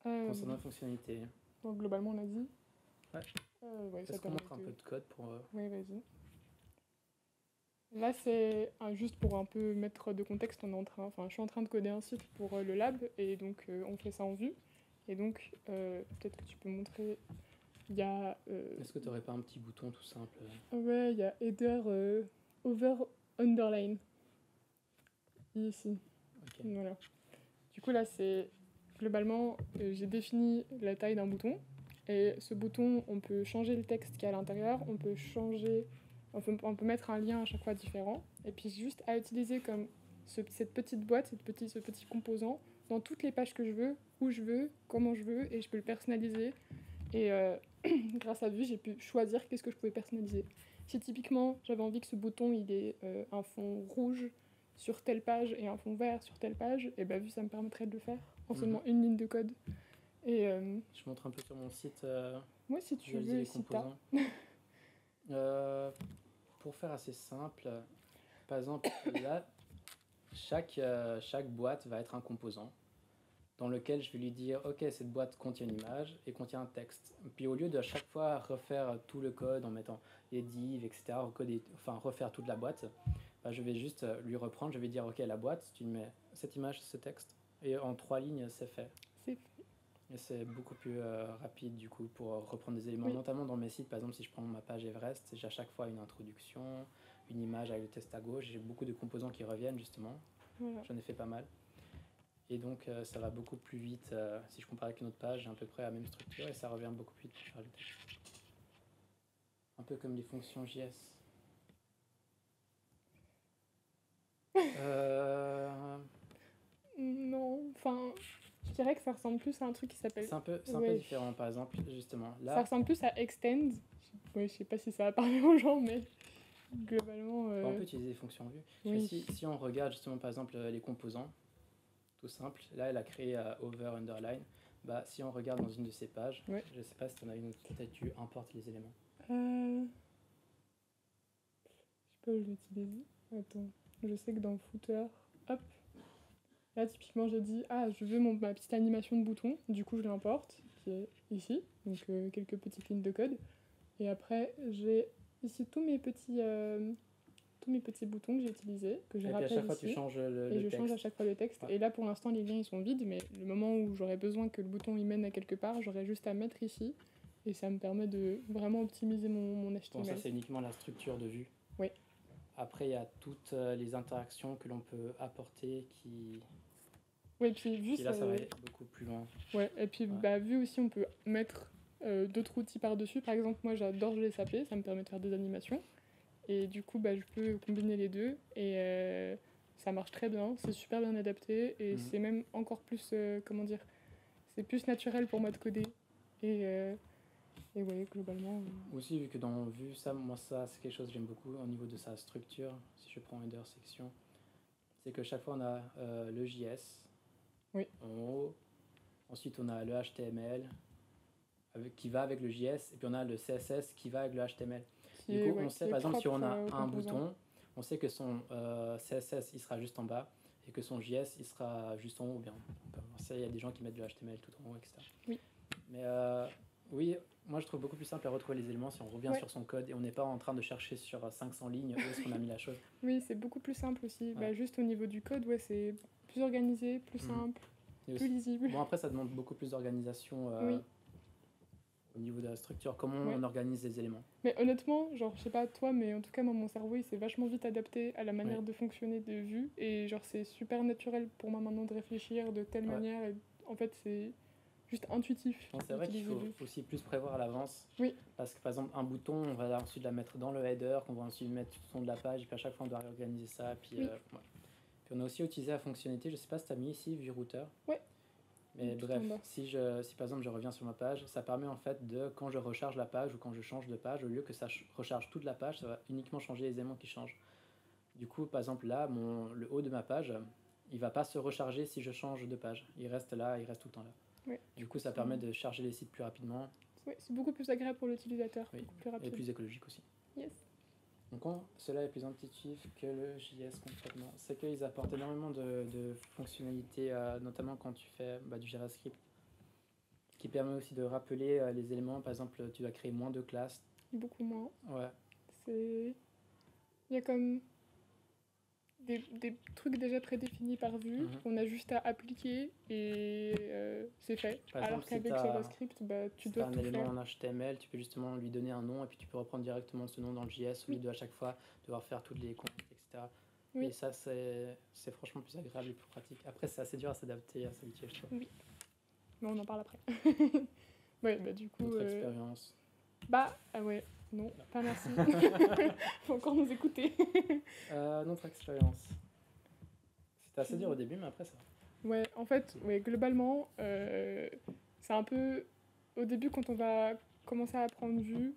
Concernant la fonctionnalité. Donc globalement on a dit. Ouais. Est-ce qu'on montre un peu de code pour... Oui, vas-y. Là, c'est juste pour un peu mettre de contexte, je suis en train de coder un site pour le lab, et donc on fait ça en Vue. Et donc, peut-être que tu peux montrer, il y a... Est-ce que tu n'aurais pas un petit bouton tout simple Ouais, il y a header over underline. Ici. Okay. Voilà. Du coup, là, c'est... Globalement, j'ai défini la taille d'un bouton, et ce bouton, on peut changer le texte qu'il y a à l'intérieur, on peut mettre un lien à chaque fois différent, et puis juste à utiliser comme cette petite boîte, ce petit composant, dans toutes les pages que je veux, où je veux, comment je veux, et je peux le personnaliser. Et grâce à Vue, j'ai pu choisir qu'est-ce que je pouvais personnaliser. Si typiquement, j'avais envie que ce bouton, il ait un fond rouge sur telle page et un fond vert sur telle page, et Vue, ça me permettrait de le faire en seulement une ligne de code. Et, je montre un peu sur mon site. Moi, si tu veux, si t'as... Pour faire assez simple, par exemple, là, chaque boîte va être un composant dans lequel je vais lui dire ok, cette boîte contient une image et contient un texte. Puis au lieu de à chaque fois refaire tout le code en mettant les divs, etc., refaire toute la boîte, je vais juste lui reprendre, je vais dire ok, la boîte, tu mets cette image, ce texte, et en 3 lignes, c'est fait. Et c'est beaucoup plus rapide du coup pour reprendre des éléments, notamment dans mes sites. Par exemple, si je prends ma page Everest, j'ai à chaque fois une introduction, une image avec le texte à gauche, j'ai beaucoup de composants qui reviennent justement. J'en ai fait pas mal. Et donc ça va beaucoup plus vite. Si je compare avec une autre page, j'ai à peu près la même structure et ça revient beaucoup plus vite pour faire le texte. Un peu comme les fonctions JS. Non, enfin... Je dirais que ça ressemble plus à un truc qui s'appelle... C'est un peu différent, par exemple, justement. Là, ça ressemble plus à Extend. Je sais pas si ça va parler aux gens, mais... globalement... On peut utiliser les fonctions vues. Oui. Si on regarde justement par exemple les composants, tout simple, là elle a créé over, underline. Bah, si on regarde dans une de ces pages, Ouais. je sais pas si tu en as une autre, peut-être tu importes les éléments. Je sais pas où je l'utilise. Attends, je sais que dans le footer, hop, là typiquement j'ai dit je veux ma petite animation de bouton, du coup je l'importe, qui est ici, donc quelques petites lignes de code. Et après j'ai ici tous mes petits boutons que j'ai utilisés, que je Et puis à rappelle chaque fois ici. tu changes Et je change à chaque fois le texte. Ouais. Et là, pour l'instant, les liens, ils sont vides, mais le moment où j'aurais besoin que le bouton il mène à quelque part, j'aurais juste à mettre ici. Et ça me permet de vraiment optimiser mon HTML. Bon, ça c'est uniquement la structure de vue. Oui. Après, il y a toutes les interactions que l'on peut apporter qui... Oui, puis vu Puis là, ça va aller beaucoup plus loin. Ouais, et puis vu aussi, on peut mettre d'autres outils par-dessus. Par exemple, moi, j'adore GSAP, ça me permet de faire des animations. Et du coup, je peux combiner les deux. Et ça marche très bien, c'est super bien adapté. Et c'est même encore plus, c'est plus naturel pour moi de coder. Et ouais, globalement... Aussi, vu que dans Vue, ça c'est quelque chose que j'aime beaucoup au niveau de sa structure. Si je prends header section, c'est que chaque fois, on a le JS en haut. Ensuite, on a le HTML qui va avec le JS. Et puis, on a le CSS qui va avec le HTML. Du coup, on sait, par exemple, si on a un bouton, on sait que son CSS, il sera juste en bas et que son JS, il sera juste en haut. Bien, il y a des gens qui mettent le HTML tout en haut, etc. Oui. Mais oui, moi, je trouve beaucoup plus simple à retrouver les éléments si on revient sur son code et on n'est pas en train de chercher sur 500 lignes où est-ce qu'on a mis la chose. Oui, c'est beaucoup plus simple aussi. Ouais. Juste au niveau du code, c'est plus organisé, plus simple, plus lisible. Bon, après, ça demande beaucoup plus d'organisation au niveau de la structure, comment on organise les éléments. Mais honnêtement, je sais pas toi, mais en tout cas, moi, mon cerveau, il s'est vachement vite adapté à la manière de fonctionner de Vue. Et c'est super naturel pour moi maintenant de réfléchir de telle manière. Et, en fait, c'est juste intuitif. C'est vrai qu'il faut aussi plus prévoir à l'avance. Oui. Parce que par exemple, un bouton, on va ensuite la mettre dans le header, qu'on va ensuite mettre tout le long de la page, et puis à chaque fois, on doit réorganiser ça. Puis, puis on a aussi utilisé la fonctionnalité, je sais pas si tu as mis ici, Vue Router. Ouais. Mais bref, si par exemple je reviens sur ma page, ça permet en fait de, quand je recharge la page ou quand je change de page, au lieu que ça recharge toute la page, ça va uniquement changer les éléments qui changent. Du coup, par exemple là, le haut de ma page, il va pas se recharger si je change de page. Il reste là, il reste tout le temps là. Ouais. Du coup, ça permet de charger les sites plus rapidement. Oui, c'est beaucoup plus agréable pour l'utilisateur, plus rapide. Et plus écologique aussi. Yes. Donc cela est plus intuitif que le JS concrètement. C'est qu'ils apportent énormément de fonctionnalités, notamment quand tu fais du JavaScript, qui permet aussi de rappeler les éléments. Par exemple, tu vas créer moins de classes. Beaucoup moins. Ouais. Il y a comme des trucs déjà prédéfinis par Vue, qu'on a juste à appliquer et c'est fait. Alors qu'avec JavaScript, tu dois tout faire. Un élément en HTML, tu peux justement lui donner un nom et puis tu peux reprendre directement ce nom dans le JS au lieu de à chaque fois devoir faire toutes les comptes, etc. Oui. Et ça, c'est franchement plus agréable et plus pratique. Après, c'est assez dur à s'adapter, à s'habituer, je trouve. Oui. Mais on en parle après. Ouais, du coup... Notre expérience. Ouais. Non, pas merci. Faut encore nous écouter. Notre expérience. C'était assez dur au début, mais après ça. Ouais, en fait, globalement, c'est un peu... Au début, quand on va commencer à apprendre Vue,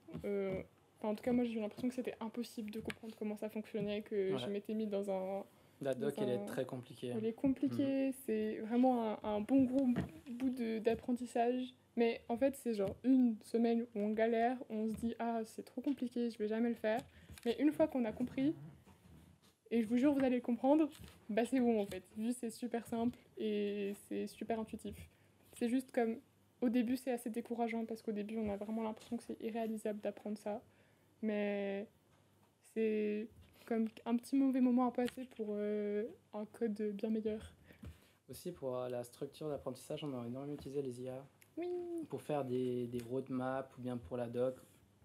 en tout cas, moi, j'ai eu l'impression que c'était impossible de comprendre comment ça fonctionnait, que je m'étais mis dans un... La doc, elle est très compliquée. Elle est compliquée, c'est vraiment un bon gros bout d'apprentissage. Mais en fait, c'est genre une semaine où on galère, on se dit « Ah, c'est trop compliqué, je vais jamais le faire. » Mais une fois qu'on a compris, et je vous jure, vous allez le comprendre, c'est bon en fait. Juste, c'est super simple et c'est super intuitif. C'est juste comme, au début, c'est assez décourageant parce qu'au début, on a vraiment l'impression que c'est irréalisable d'apprendre ça. Mais c'est comme un petit mauvais moment à passer pour un code bien meilleur. Aussi, pour la structure d'apprentissage, on a énormément utilisé les IA. Oui. Pour faire des roadmaps ou bien pour la doc,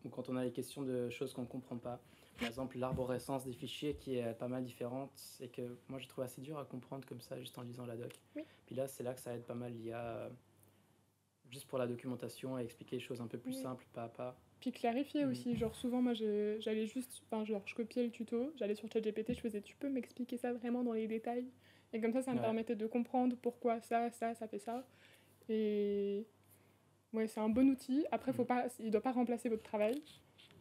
ou quand on a des questions de choses qu'on ne comprend pas. Par exemple, l'arborescence des fichiers qui est pas mal différente, c'est que moi j'ai trouvé assez dur à comprendre comme ça juste en lisant la doc. Oui. Puis là, c'est là que ça aide pas mal l'IA, juste pour la documentation et expliquer les choses un peu plus simples, pas à pas. Puis clarifier aussi, genre souvent moi j'allais juste, je copiais le tuto, j'allais sur ChatGPT, je faisais tu peux m'expliquer ça vraiment dans les détails, et comme ça me permettait de comprendre pourquoi ça fait ça. Et Ouais, c'est un bon outil. Après, il ne doit pas remplacer votre travail.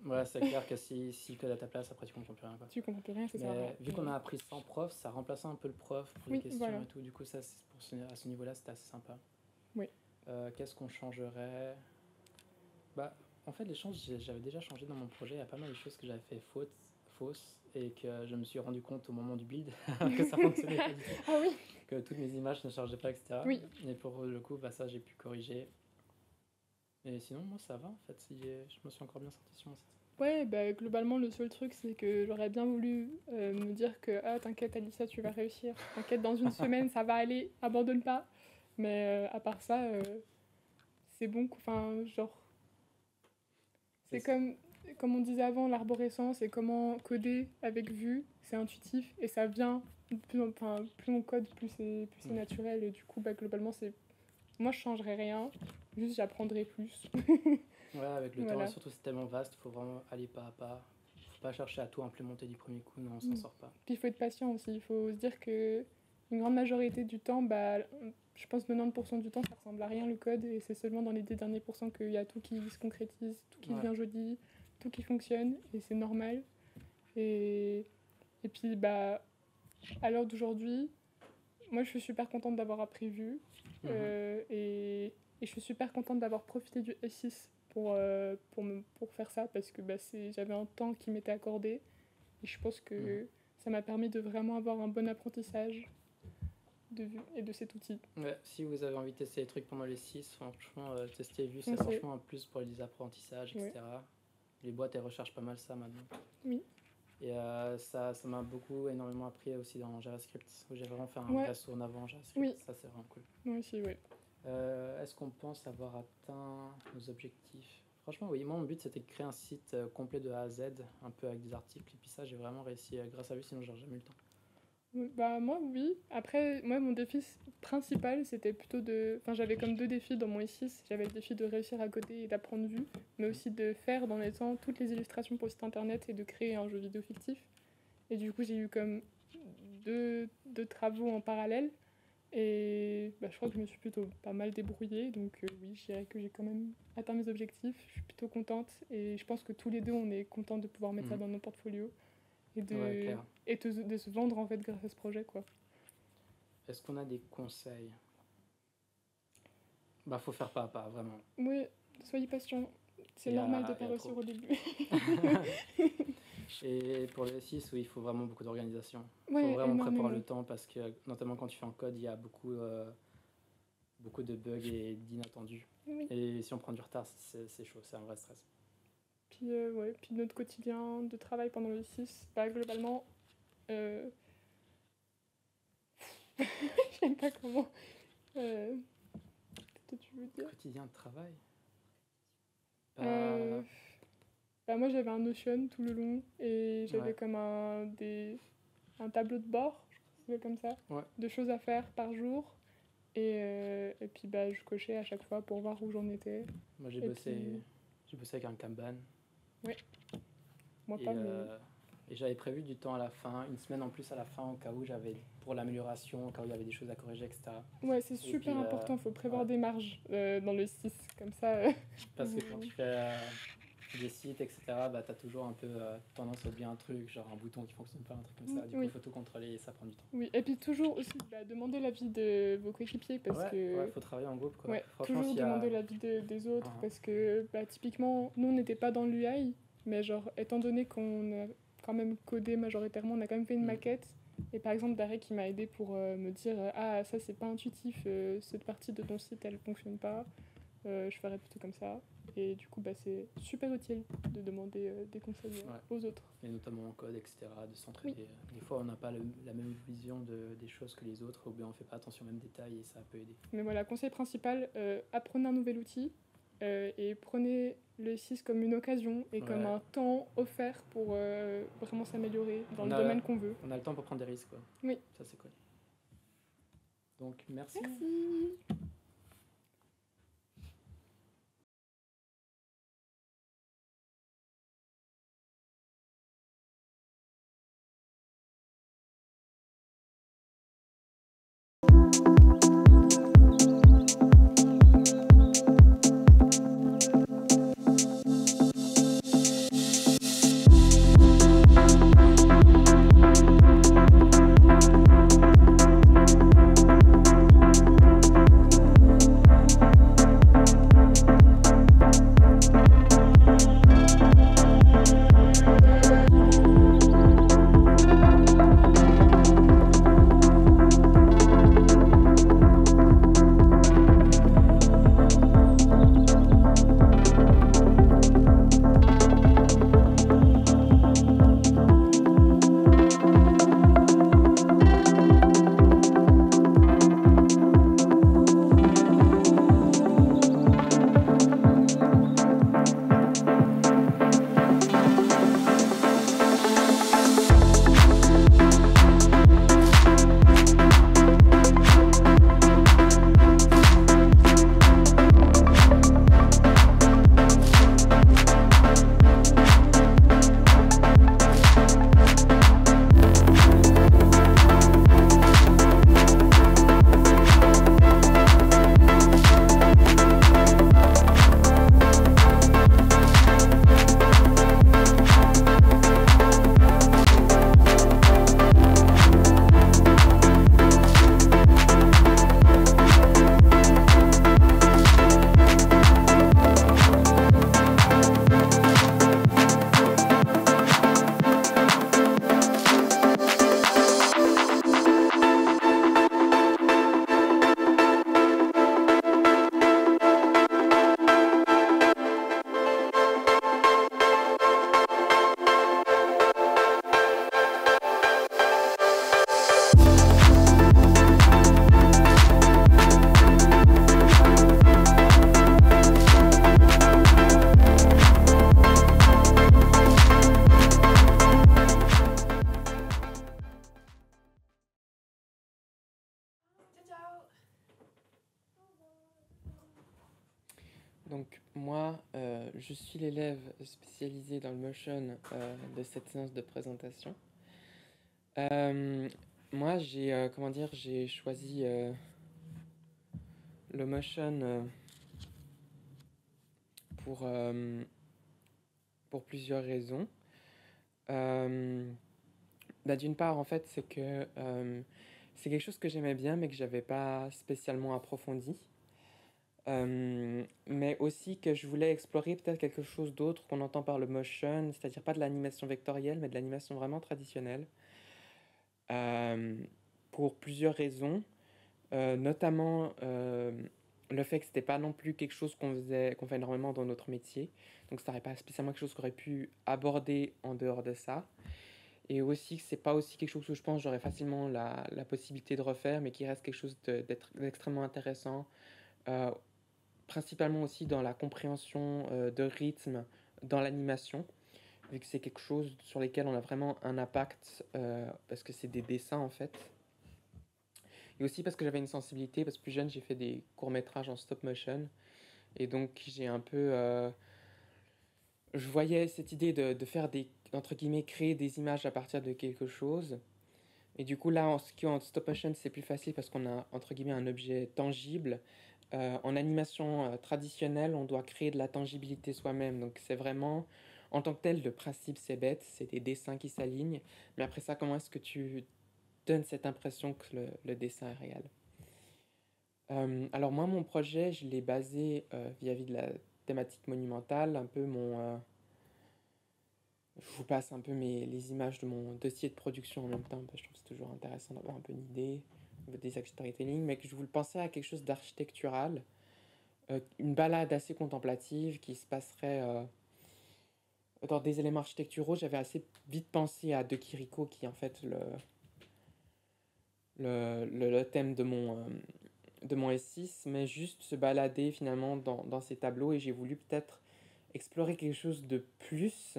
Ouais, c'est clair que si code à ta place, après tu comprends plus rien, quoi. Tu comprends plus rien, c'est ça. Mais vu qu'on a appris sans prof, ça remplaçait un peu le prof pour les questions et tout. Du coup, ça, à ce niveau-là, c'était assez sympa. Oui. Qu'est-ce qu'on changerait? Bah, en fait, les changes, j'avais déjà changé dans mon projet. Il y a pas mal de choses que j'avais fait fausses et que je me suis rendu compte au moment du build que ça fonctionnait pas du tout. Ah oui. Que toutes mes images ne chargeaient pas, etc. Oui. Et pour le coup, bah, ça, j'ai pu corriger. Et sinon, moi, ça va, en fait. Je me suis encore bien sorti sur mon site. Ouais, bah, globalement, le seul truc, c'est que j'aurais bien voulu me dire que « Ah, t'inquiète, Alicia, tu vas réussir. T'inquiète, dans une semaine, ça va aller. Abandonne pas. » Mais à part ça, c'est bon. Enfin, genre... C'est comme on disait avant, l'arborescence et comment coder avec Vue, c'est intuitif et ça vient. Plus on code, plus c'est naturel. Et du coup, bah, globalement, moi, je changerais rien. Juste, j'apprendrais plus. Ouais, avec le temps, et surtout c'est tellement vaste, il faut vraiment aller pas à pas. Faut pas chercher à tout implémenter du premier coup, non, on s'en sort pas. Puis il faut être patient aussi, il faut se dire que une grande majorité du temps, bah, je pense 90% du temps, ça ressemble à rien le code, et c'est seulement dans les 10 derniers pourcents qu'il y a tout qui se concrétise, tout qui devient joli, tout qui fonctionne, et c'est normal. Et puis, bah, à l'heure d'aujourd'hui, moi je suis super contente d'avoir appris Vue, et je suis super contente d'avoir profité du S6 pour faire ça, parce que bah, j'avais un temps qui m'était accordé, et je pense que ça m'a permis de vraiment avoir un bon apprentissage de Vue et de cet outil. Ouais, si vous avez envie de tester les trucs pendant les 6, franchement, tester Vue, c'est franchement un plus pour les apprentissages, etc. Ouais. Les boîtes, elles recherchent pas mal ça maintenant. Oui. Et ça m'a énormément appris aussi dans JavaScript, où j'ai vraiment fait un vrai saut en avant JavaScript. Oui. Ça, c'est vraiment cool. Moi aussi, oui. Est-ce qu'on pense avoir atteint nos objectifs? Franchement, oui. Moi, mon but, c'était de créer un site complet de A à Z, un peu avec des articles. Et puis ça, j'ai vraiment réussi grâce à lui, sinon j'aurais jamais eu le temps. Bah, moi, oui. Après, moi, mon défi principal, c'était plutôt j'avais comme 2 défis dans mon I6. J'avais le défi de réussir à coder et d'apprendre Vue, mais aussi de faire dans les temps toutes les illustrations pour le site internet et de créer un jeu vidéo fictif. Et du coup, j'ai eu comme deux travaux en parallèle. Et bah, je crois que je me suis plutôt pas mal débrouillée, donc oui, je dirais que j'ai quand même atteint mes objectifs, je suis plutôt contente, et je pense que tous les deux, on est contents de pouvoir mettre ça dans nos portfolios, et de se vendre en fait grâce à ce projet, quoi. Est-ce qu'on a des conseils? Bah, faut faire pas à pas, vraiment. Oui, soyez patient, c'est normal de ne pas réussir au début. Et pour le 6, oui, il faut vraiment beaucoup d'organisation. Il Ouais, faut vraiment préparer le temps parce que, notamment quand tu fais en code, il y a beaucoup de bugs et d'inattendus. Oui. Et si on prend du retard, c'est chaud, c'est un vrai stress. Puis, puis notre quotidien de travail pendant le 6, bah, globalement, je sais pas comment. Qu'est-ce que tu veux dire? Quotidien de travail Bah, moi, j'avais un Notion tout le long et j'avais comme un tableau de bord, je crois que c'est comme ça, de choses à faire par jour. Et puis, bah, je cochais à chaque fois pour voir où j'en étais. Moi, j'ai bossé avec un Kanban. Oui. Moi, pas, mais... Et j'avais prévu du temps à la fin, une semaine en plus à la fin, au cas où pour l'amélioration, au cas où il y avait des choses à corriger, etc. Ouais, c'est super important, il faut prévoir des marges dans le 6, comme ça. Parce que quand tu fais des sites, etc., bah, tu as toujours un peu tendance à oublier un truc, genre un bouton qui fonctionne pas, un truc comme ça. Du coup, il faut tout contrôler et ça prend du temps. Oui, et puis toujours aussi demander l'avis de vos coéquipiers, parce que... Ouais, il faut travailler en groupe, quoi. Ouais, toujours demander l'avis des autres, parce que bah, typiquement, nous, on n'était pas dans l'UI, mais genre, étant donné qu'on a quand même codé majoritairement, on a quand même fait une maquette. Et par exemple, Darek qui m'a aidé pour me dire « Ah, ça, c'est pas intuitif, cette partie de ton site, elle fonctionne pas. Je ferais plutôt comme ça. » Et du coup, bah, c'est super utile de demander des conseils aux autres. Et notamment en code, etc., de s'entraider. Oui. Des fois, on n'a pas la même vision des choses que les autres, ou bien on ne fait pas attention aux mêmes détails, et ça peut aider. Mais voilà, conseil principal, apprenez un nouvel outil et prenez le 6 comme une occasion et comme un temps offert pour vraiment s'améliorer dans le domaine qu'on veut. On a le temps pour prendre des risques, quoi. Oui. Ça, c'est cool. Donc, merci. Merci. Donc moi, je suis l'élève spécialisé dans le motion de cette séance de présentation. Euh, Moi, j'ai choisi le motion pour, euh, pour plusieurs raisons. Euh, D'une part, en fait, c'est que c'est quelque chose que j'aimais bien, mais que j'avais pas spécialement approfondi. Mais aussi que je voulais explorer peut-être quelque chose d'autre qu'on entend par le motion, c'est-à-dire pas de l'animation vectorielle, mais de l'animation vraiment traditionnelle, euh, pour plusieurs raisons, notamment le fait que c'était pas non plus quelque chose qu'on fait énormément dans notre métier, donc ça n'aurait pas spécialement quelque chose qu'on aurait pu aborder en dehors de ça, et aussi que c'est pas aussi quelque chose que je pense j'aurais facilement la possibilité de refaire, mais qui reste quelque chose d'extrêmement intéressant. euh, Principalement aussi dans la compréhension de rythme dans l'animation, vu que c'est quelque chose sur lequel on a vraiment un impact, parce que c'est des dessins en fait. Et aussi parce que j'avais une sensibilité, parce que plus jeune j'ai fait des courts-métrages en stop motion, et donc j'ai un peu... je voyais cette idée de faire des, entre guillemets, créer des images à partir de quelque chose. Et du coup là, en ce qui est en stop motion, c'est plus facile parce qu'on a, entre guillemets, un objet tangible. En animation traditionnelle, on doit créer de la tangibilité soi-même. Donc c'est vraiment, en tant que tel, le principe c'est bête, c'est des dessins qui s'alignent. Mais après ça, comment est-ce que tu donnes cette impression que le dessin est réel? Alors moi, mon projet, je l'ai basé vis-à-vis de la thématique monumentale, un peu je vous passe un peu les images de mon dossier de production en même temps, parce que je trouve que c'est toujours intéressant d'avoir un peu une idée des actes storytelling, mais que je voulais penser à quelque chose d'architectural, une balade assez contemplative qui se passerait dans des éléments architecturaux. J'avais assez vite pensé à De Chirico, qui est en fait le thème de mon S6, mais juste se balader finalement dans ces tableaux, et j'ai voulu peut-être explorer quelque chose de plus,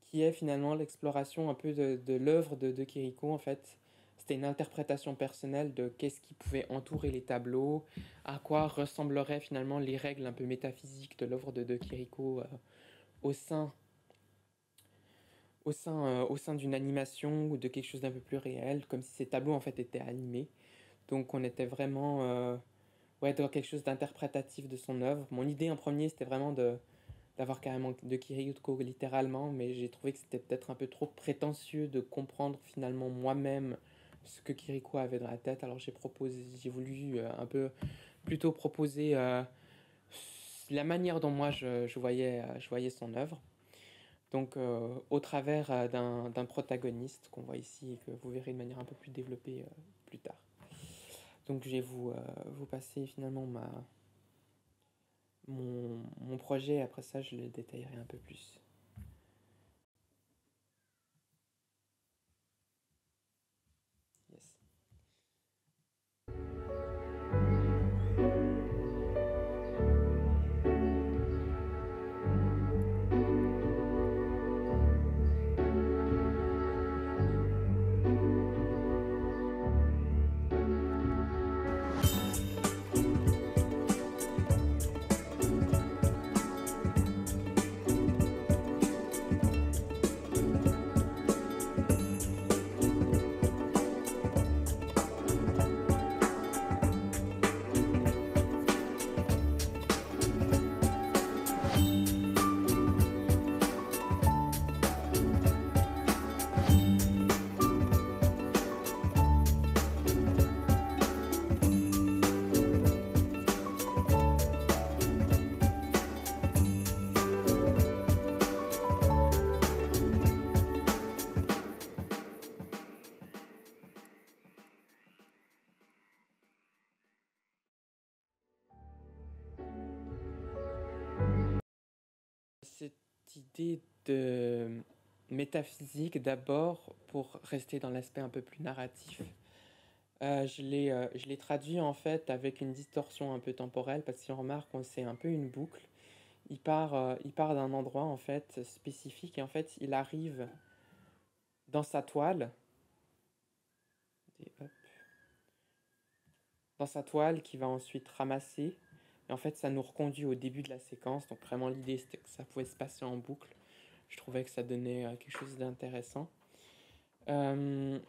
qui est finalement l'exploration un peu de l'œuvre de Chirico en fait. C'était une interprétation personnelle de qu'est-ce qui pouvait entourer les tableaux, à quoi ressembleraient finalement les règles un peu métaphysiques de l'œuvre de Chirico au sein, au sein d'une animation ou de quelque chose d'un peu plus réel, comme si ces tableaux en fait étaient animés. Donc on était vraiment ouais, dans quelque chose d'interprétatif de son œuvre. Mon idée en premier, c'était vraiment d'avoir carrément de Kiriko littéralement, mais j'ai trouvé que c'était peut-être un peu trop prétentieux de comprendre finalement moi-même ce que Kiriko avait dans la tête. Alors j'ai voulu un peu plutôt proposer la manière dont moi je voyais son œuvre. Donc au travers d'un protagoniste qu'on voit ici et que vous verrez de manière un peu plus développée plus tard. Donc je vais vous passer finalement mon projet, après ça je le détaillerai un peu plus. Yes. Cette idée de métaphysique d'abord, pour rester dans l'aspect un peu plus narratif, je l'ai traduit en fait avec une distorsion un peu temporelle, parce que si on remarque, c'est un peu une boucle. Il part d'un endroit en fait spécifique, et en fait il arrive dans sa toile, et hop, dans sa toile qu'il va ensuite ramasser, Et en fait, ça nous reconduit au début de la séquence. Donc vraiment, l'idée, c'était que ça pouvait se passer en boucle. Je trouvais que ça donnait quelque chose d'intéressant. On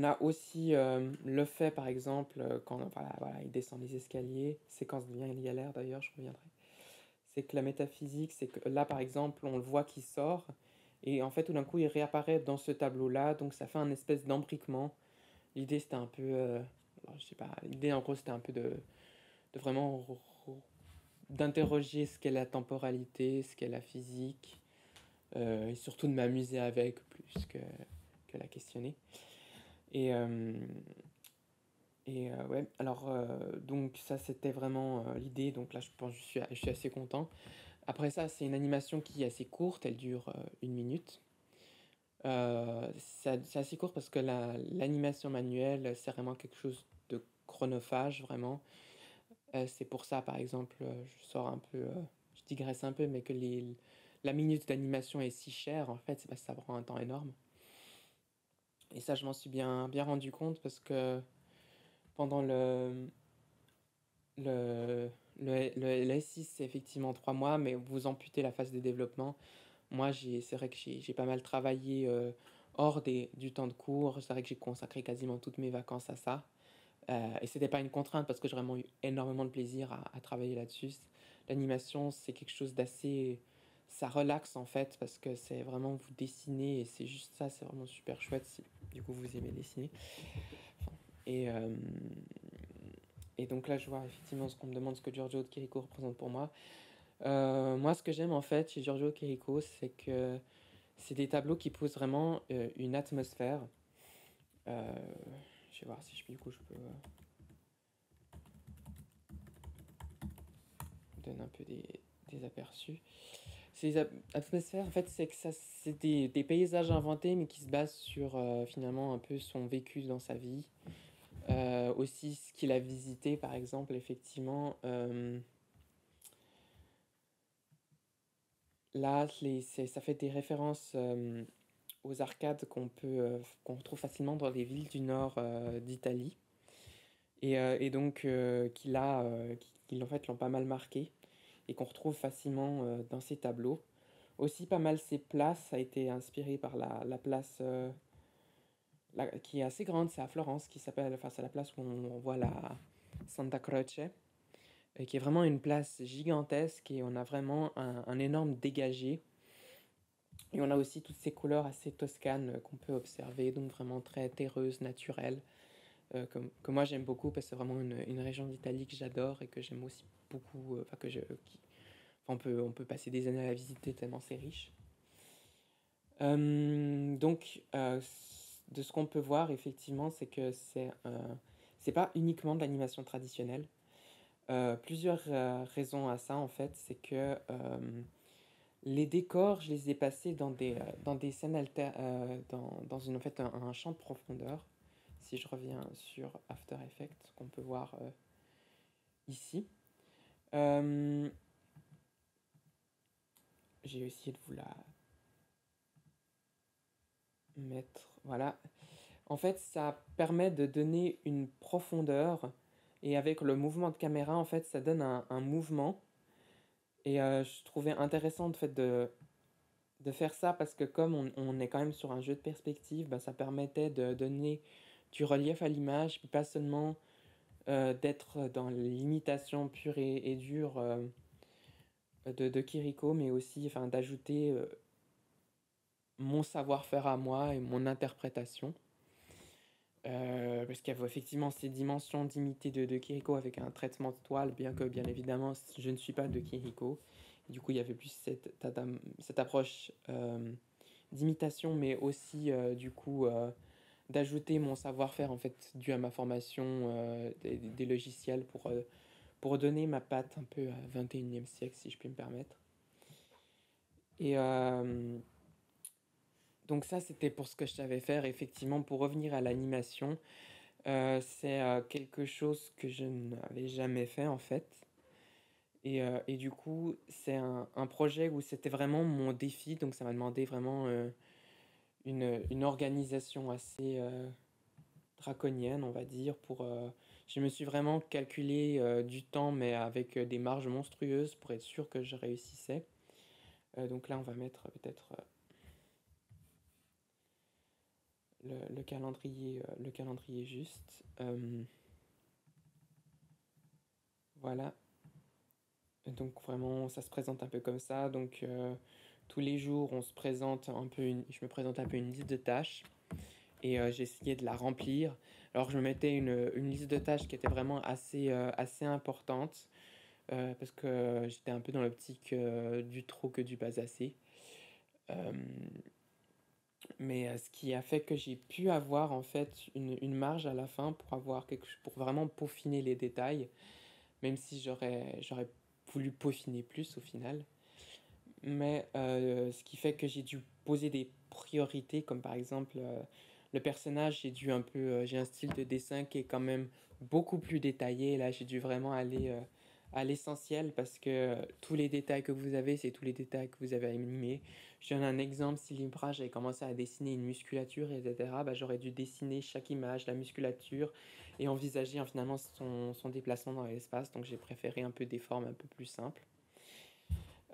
a aussi le fait, par exemple, quand voilà, il descend les escaliers, séquence bien galère d'ailleurs, je reviendrai. C'est que la métaphysique, c'est que là, par exemple, on le voit qui sort, et en fait, tout d'un coup, il réapparaît dans ce tableau-là, donc ça fait un espèce d'embriquement. L'idée, c'était un peu... alors, je sais pas, l'idée, en gros, c'était un peu de vraiment d'interroger ce qu'est la temporalité, ce qu'est la physique, et surtout de m'amuser avec plus que la questionner. Et ouais, alors donc ça c'était vraiment l'idée, donc là je pense que je suis assez content. Après ça, c'est une animation qui est assez courte, elle dure 1 minute. C'est assez court parce que l'animation manuelle, c'est vraiment quelque chose de chronophage, vraiment. C'est pour ça, par exemple, je sors un peu, je digresse un peu, mais que la minute d'animation est si chère, en fait, c'est parce que ça prend un temps énorme. Et ça, je m'en suis bien rendu compte parce que pendant le S6, c'est effectivement 3 mois, mais vous amputez la phase de développement. Moi, c'est vrai que j'ai pas mal travaillé hors du temps de cours. C'est vrai que j'ai consacré quasiment toutes mes vacances à ça. Et c'était pas une contrainte parce que j'ai vraiment eu énormément de plaisir à travailler là-dessus. L'animation, c'est quelque chose d'assez... Ça relaxe en fait parce que c'est vraiment vous dessinez et c'est juste ça, c'est vraiment super chouette si du coup vous aimez dessiner. Et, et donc là, je vois effectivement ce qu'on me demande, ce que Giorgio de Chirico représente pour moi. Moi, ce que j'aime en fait chez Giorgio Chirico, c'est que c'est des tableaux qui posent vraiment une atmosphère. Je vais voir si du coup je peux donner un peu des aperçus. Ces atmosphères, en fait, c'est que c'est des paysages inventés, mais qui se basent sur finalement un peu son vécu dans sa vie. Aussi ce qu'il a visité, par exemple, effectivement. Là, ça fait des références aux arcades qu'on trouve facilement dans les villes du nord d'Italie. Et donc, qui en fait l'ont pas mal marqué et qu'on retrouve facilement dans ces tableaux. Aussi, pas mal ces places, ça a été inspiré par la place qui est assez grande, c'est à Florence, enfin, c'est la place où on voit la Santa Croce, qui est vraiment une place gigantesque et on a vraiment un énorme dégagé. Et on a aussi toutes ces couleurs assez toscanes qu'on peut observer, donc vraiment très terreuses, naturelles, que moi j'aime beaucoup parce que c'est vraiment une région d'Italie que j'adore et que j'aime aussi beaucoup, on peut passer des années à la visiter tellement c'est riche. Donc, de ce qu'on peut voir, effectivement, c'est que c'est pas uniquement de l'animation traditionnelle. Plusieurs raisons à ça, en fait, c'est que les décors, je les ai passés dans des scènes dans une, en fait, un champ de profondeur. Si je reviens sur After Effects, qu'on peut voir ici. J'ai essayé de vous la mettre, voilà. En fait, ça permet de donner une profondeur et avec le mouvement de caméra, en fait, ça donne un mouvement. Et je trouvais intéressant de fait de faire ça parce que comme on est quand même sur un jeu de perspective, bah, ça permettait de donner du relief à l'image, puis pas seulement d'être dans l'imitation pure et dure de Chirico, mais aussi enfin, d'ajouter mon savoir-faire à moi et mon interprétation. Parce qu'il y a effectivement ces dimensions d'imiter de Chirico avec un traitement de toile, bien que bien évidemment je ne suis pas de Chirico. Et du coup il y avait plus cette approche d'imitation, mais aussi du coup d'ajouter mon savoir-faire en fait dû à ma formation des logiciels pour donner ma patte un peu à 21e siècle si je puis me permettre. Et donc ça, c'était pour ce que je savais faire. Effectivement, pour revenir à l'animation, c'est quelque chose que je n'avais jamais fait en fait. Et du coup, c'est un projet où c'était vraiment mon défi. Donc ça m'a demandé vraiment une organisation assez draconienne, on va dire. Je me suis vraiment calculé du temps, mais avec des marges monstrueuses pour être sûr que je réussissais. Donc là, on va mettre peut-être le calendrier juste. Voilà. Donc vraiment, ça se présente un peu comme ça. Donc tous les jours, je me présente un peu une liste de tâches et j'essayais de la remplir. Alors je me mettais une liste de tâches qui était vraiment assez importante parce que j'étais un peu dans l'optique du trop que du pas assez. Euh, mais ce qui a fait que j'ai pu avoir en fait une marge à la fin pour vraiment peaufiner les détails, même si j'aurais voulu peaufiner plus au final. Mais ce qui fait que j'ai dû poser des priorités, comme par exemple le personnage, j'ai un style de dessin qui est quand même beaucoup plus détaillé. Là, j'ai dû vraiment aller à l'essentiel parce que tous les détails que vous avez, c'est tous les détails que vous avez animés. Je donne un exemple, si Limpra, j'avais commencé à dessiner une musculature, etc., bah, j'aurais dû dessiner chaque image, la musculature, et envisager finalement son déplacement dans l'espace. Donc j'ai préféré un peu des formes un peu plus simples.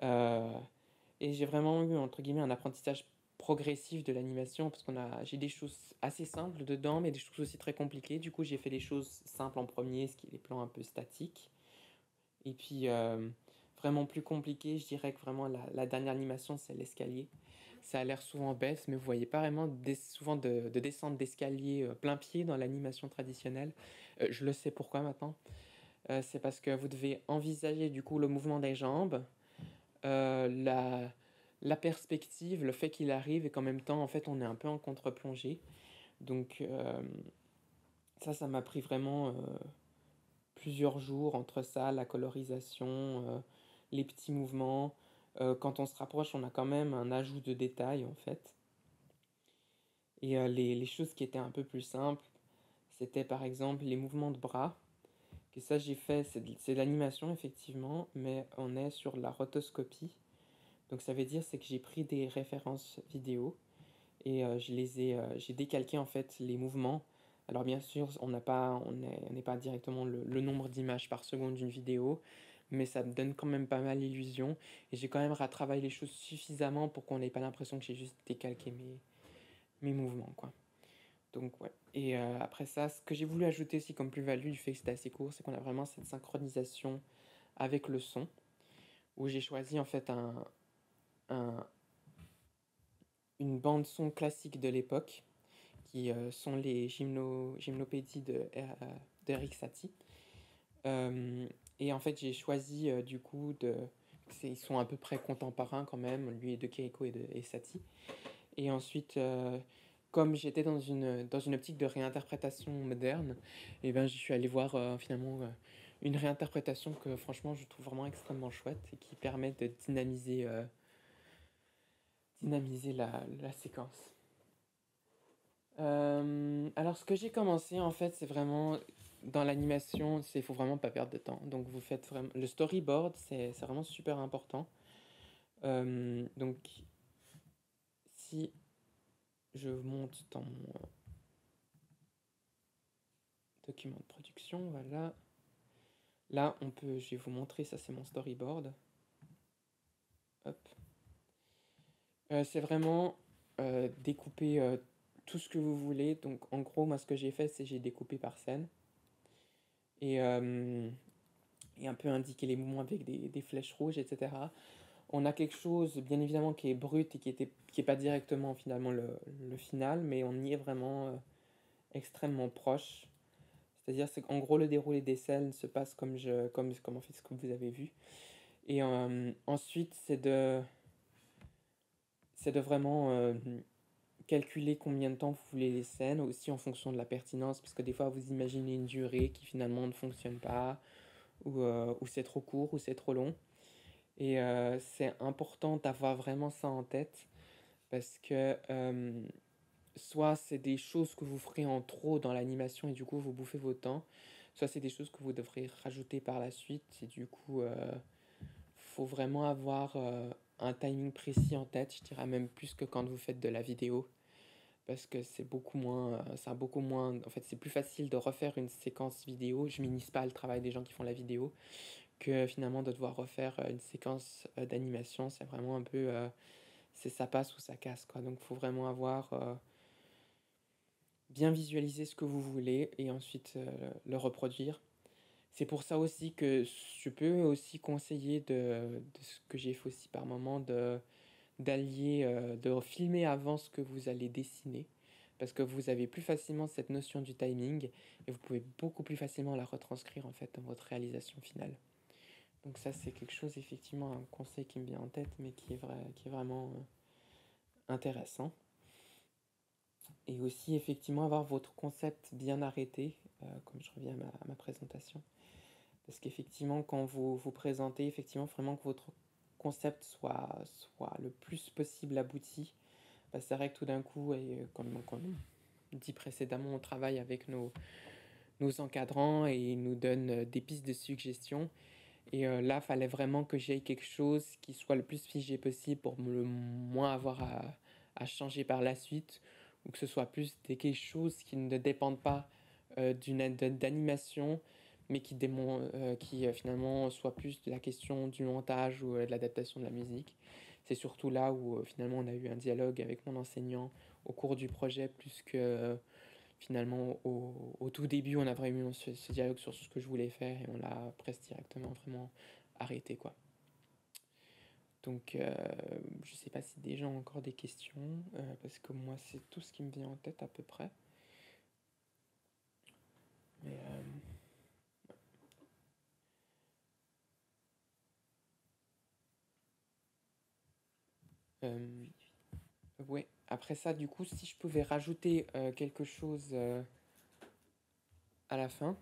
Et j'ai vraiment eu, entre guillemets, un apprentissage progressif de l'animation parce j'ai des choses assez simples dedans, mais des choses aussi très compliquées. Du coup, j'ai fait des choses simples en premier, ce qui est les plans un peu statiques. Et puis, vraiment plus compliqué, je dirais que vraiment la dernière animation, c'est l'escalier. Ça a l'air souvent bête, mais vous voyez pas vraiment souvent de descente d'escalier plein pied dans l'animation traditionnelle. Je le sais pourquoi maintenant. C'est parce que vous devez envisager du coup le mouvement des jambes, la perspective, le fait qu'il arrive et qu'en même temps, en fait, on est un peu en contre-plongée. Donc, ça m'a pris vraiment plusieurs jours entre ça, la colorisation, les petits mouvements. Quand on se rapproche, on a quand même un ajout de détails, en fait. Et les choses qui étaient un peu plus simples, c'était par exemple les mouvements de bras. Que ça, j'ai fait, c'est de l'animation, effectivement, mais on est sur la rotoscopie. Donc ça veut dire c'est que j'ai pris des références vidéo et j'ai décalqué en fait les mouvements. Alors bien sûr, on n'est pas directement le nombre d'images par seconde d'une vidéo, mais ça me donne quand même pas mal l'illusion et j'ai quand même retravaillé les choses suffisamment pour qu'on n'ait pas l'impression que j'ai juste décalqué mes mouvements, quoi. Donc ouais. Et après ça, ce que j'ai voulu ajouter aussi comme plus-value du fait que c'était assez court, c'est qu'on a vraiment cette synchronisation avec le son, où j'ai choisi en fait une bande son classique de l'époque, qui sont les gymnopédies d'Eric Satie. Et en fait, j'ai choisi du coup ils sont à peu près contemporains quand même, lui et de Keiko et Satie. Et ensuite, comme j'étais dans une optique de réinterprétation moderne, et ben, je suis allé voir finalement une réinterprétation que franchement je trouve vraiment extrêmement chouette et qui permet de dynamiser la séquence. Alors ce que j'ai commencé en fait, c'est vraiment dans l'animation, il faut vraiment pas perdre de temps. Donc vous faites vraiment le storyboard, c'est vraiment super important. Donc si je monte dans mon document de production, voilà. Là, je vais vous montrer, ça c'est mon storyboard. Hop. C'est vraiment découper tout ce que vous voulez. Donc en gros, moi ce que j'ai fait, c'est j'ai découpé par scène. Et un peu indiqué les mouvements avec des flèches rouges, etc. On a quelque chose, bien évidemment, qui est brut et qui est pas directement finalement le final, mais on y est vraiment extrêmement proche. C'est-à-dire, c'est qu'en gros, le déroulé des scènes se passe comme en fait ce que vous avez vu. Et ensuite, c'est de vraiment calculer combien de temps vous voulez les scènes, aussi en fonction de la pertinence, parce que des fois, vous imaginez une durée qui finalement ne fonctionne pas, ou c'est trop court, ou c'est trop long. Et c'est important d'avoir vraiment ça en tête, parce que soit c'est des choses que vous ferez en trop dans l'animation et du coup vous bouffez votre temps, soit c'est des choses que vous devrez rajouter par la suite et du coup faut vraiment avoir un timing précis en tête, je dirais même plus que quand vous faites de la vidéo, parce que en fait, c'est plus facile de refaire une séquence vidéo. Je minimise pas le travail des gens qui font la vidéo que finalement de devoir refaire une séquence d'animation. C'est vraiment un peu, c'est ça passe ou ça casse, quoi. Donc, il faut vraiment avoir bien visualiser ce que vous voulez et ensuite le reproduire. C'est pour ça aussi que je peux aussi conseiller de ce que j'ai fait aussi par moment, d'allier, de filmer avant ce que vous allez dessiner, parce que vous avez plus facilement cette notion du timing et vous pouvez beaucoup plus facilement la retranscrire en fait dans votre réalisation finale. Donc ça, c'est quelque chose, effectivement, un conseil qui me vient en tête, mais qui est vraiment intéressant. Et aussi, effectivement, avoir votre concept bien arrêté, comme je reviens à ma présentation. Parce qu'effectivement, quand vous vous présentez, effectivement, vraiment que votre concept soit le plus possible abouti. C'est vrai que tout d'un coup, et comme dit précédemment, on travaille avec nos encadrants et ils nous donnent des pistes de suggestions. Et là, il fallait vraiment que j'aie quelque chose qui soit le plus figé possible pour le moins avoir à changer par la suite, ou que ce soit plus quelque chose qui ne dépende pas d'une aide d'animation, mais qui finalement soit plus de la question du montage ou de l'adaptation de la musique. C'est surtout là où finalement on a eu un dialogue avec mon enseignant au cours du projet, plus que finalement au tout début on a vraiment eu ce dialogue sur ce que je voulais faire et on l'a presque directement vraiment arrêté, quoi. Donc je sais pas si des gens ont encore des questions, parce que moi c'est tout ce qui me vient en tête à peu près. Mais ouais, après ça, du coup, si je pouvais rajouter quelque chose à la fin.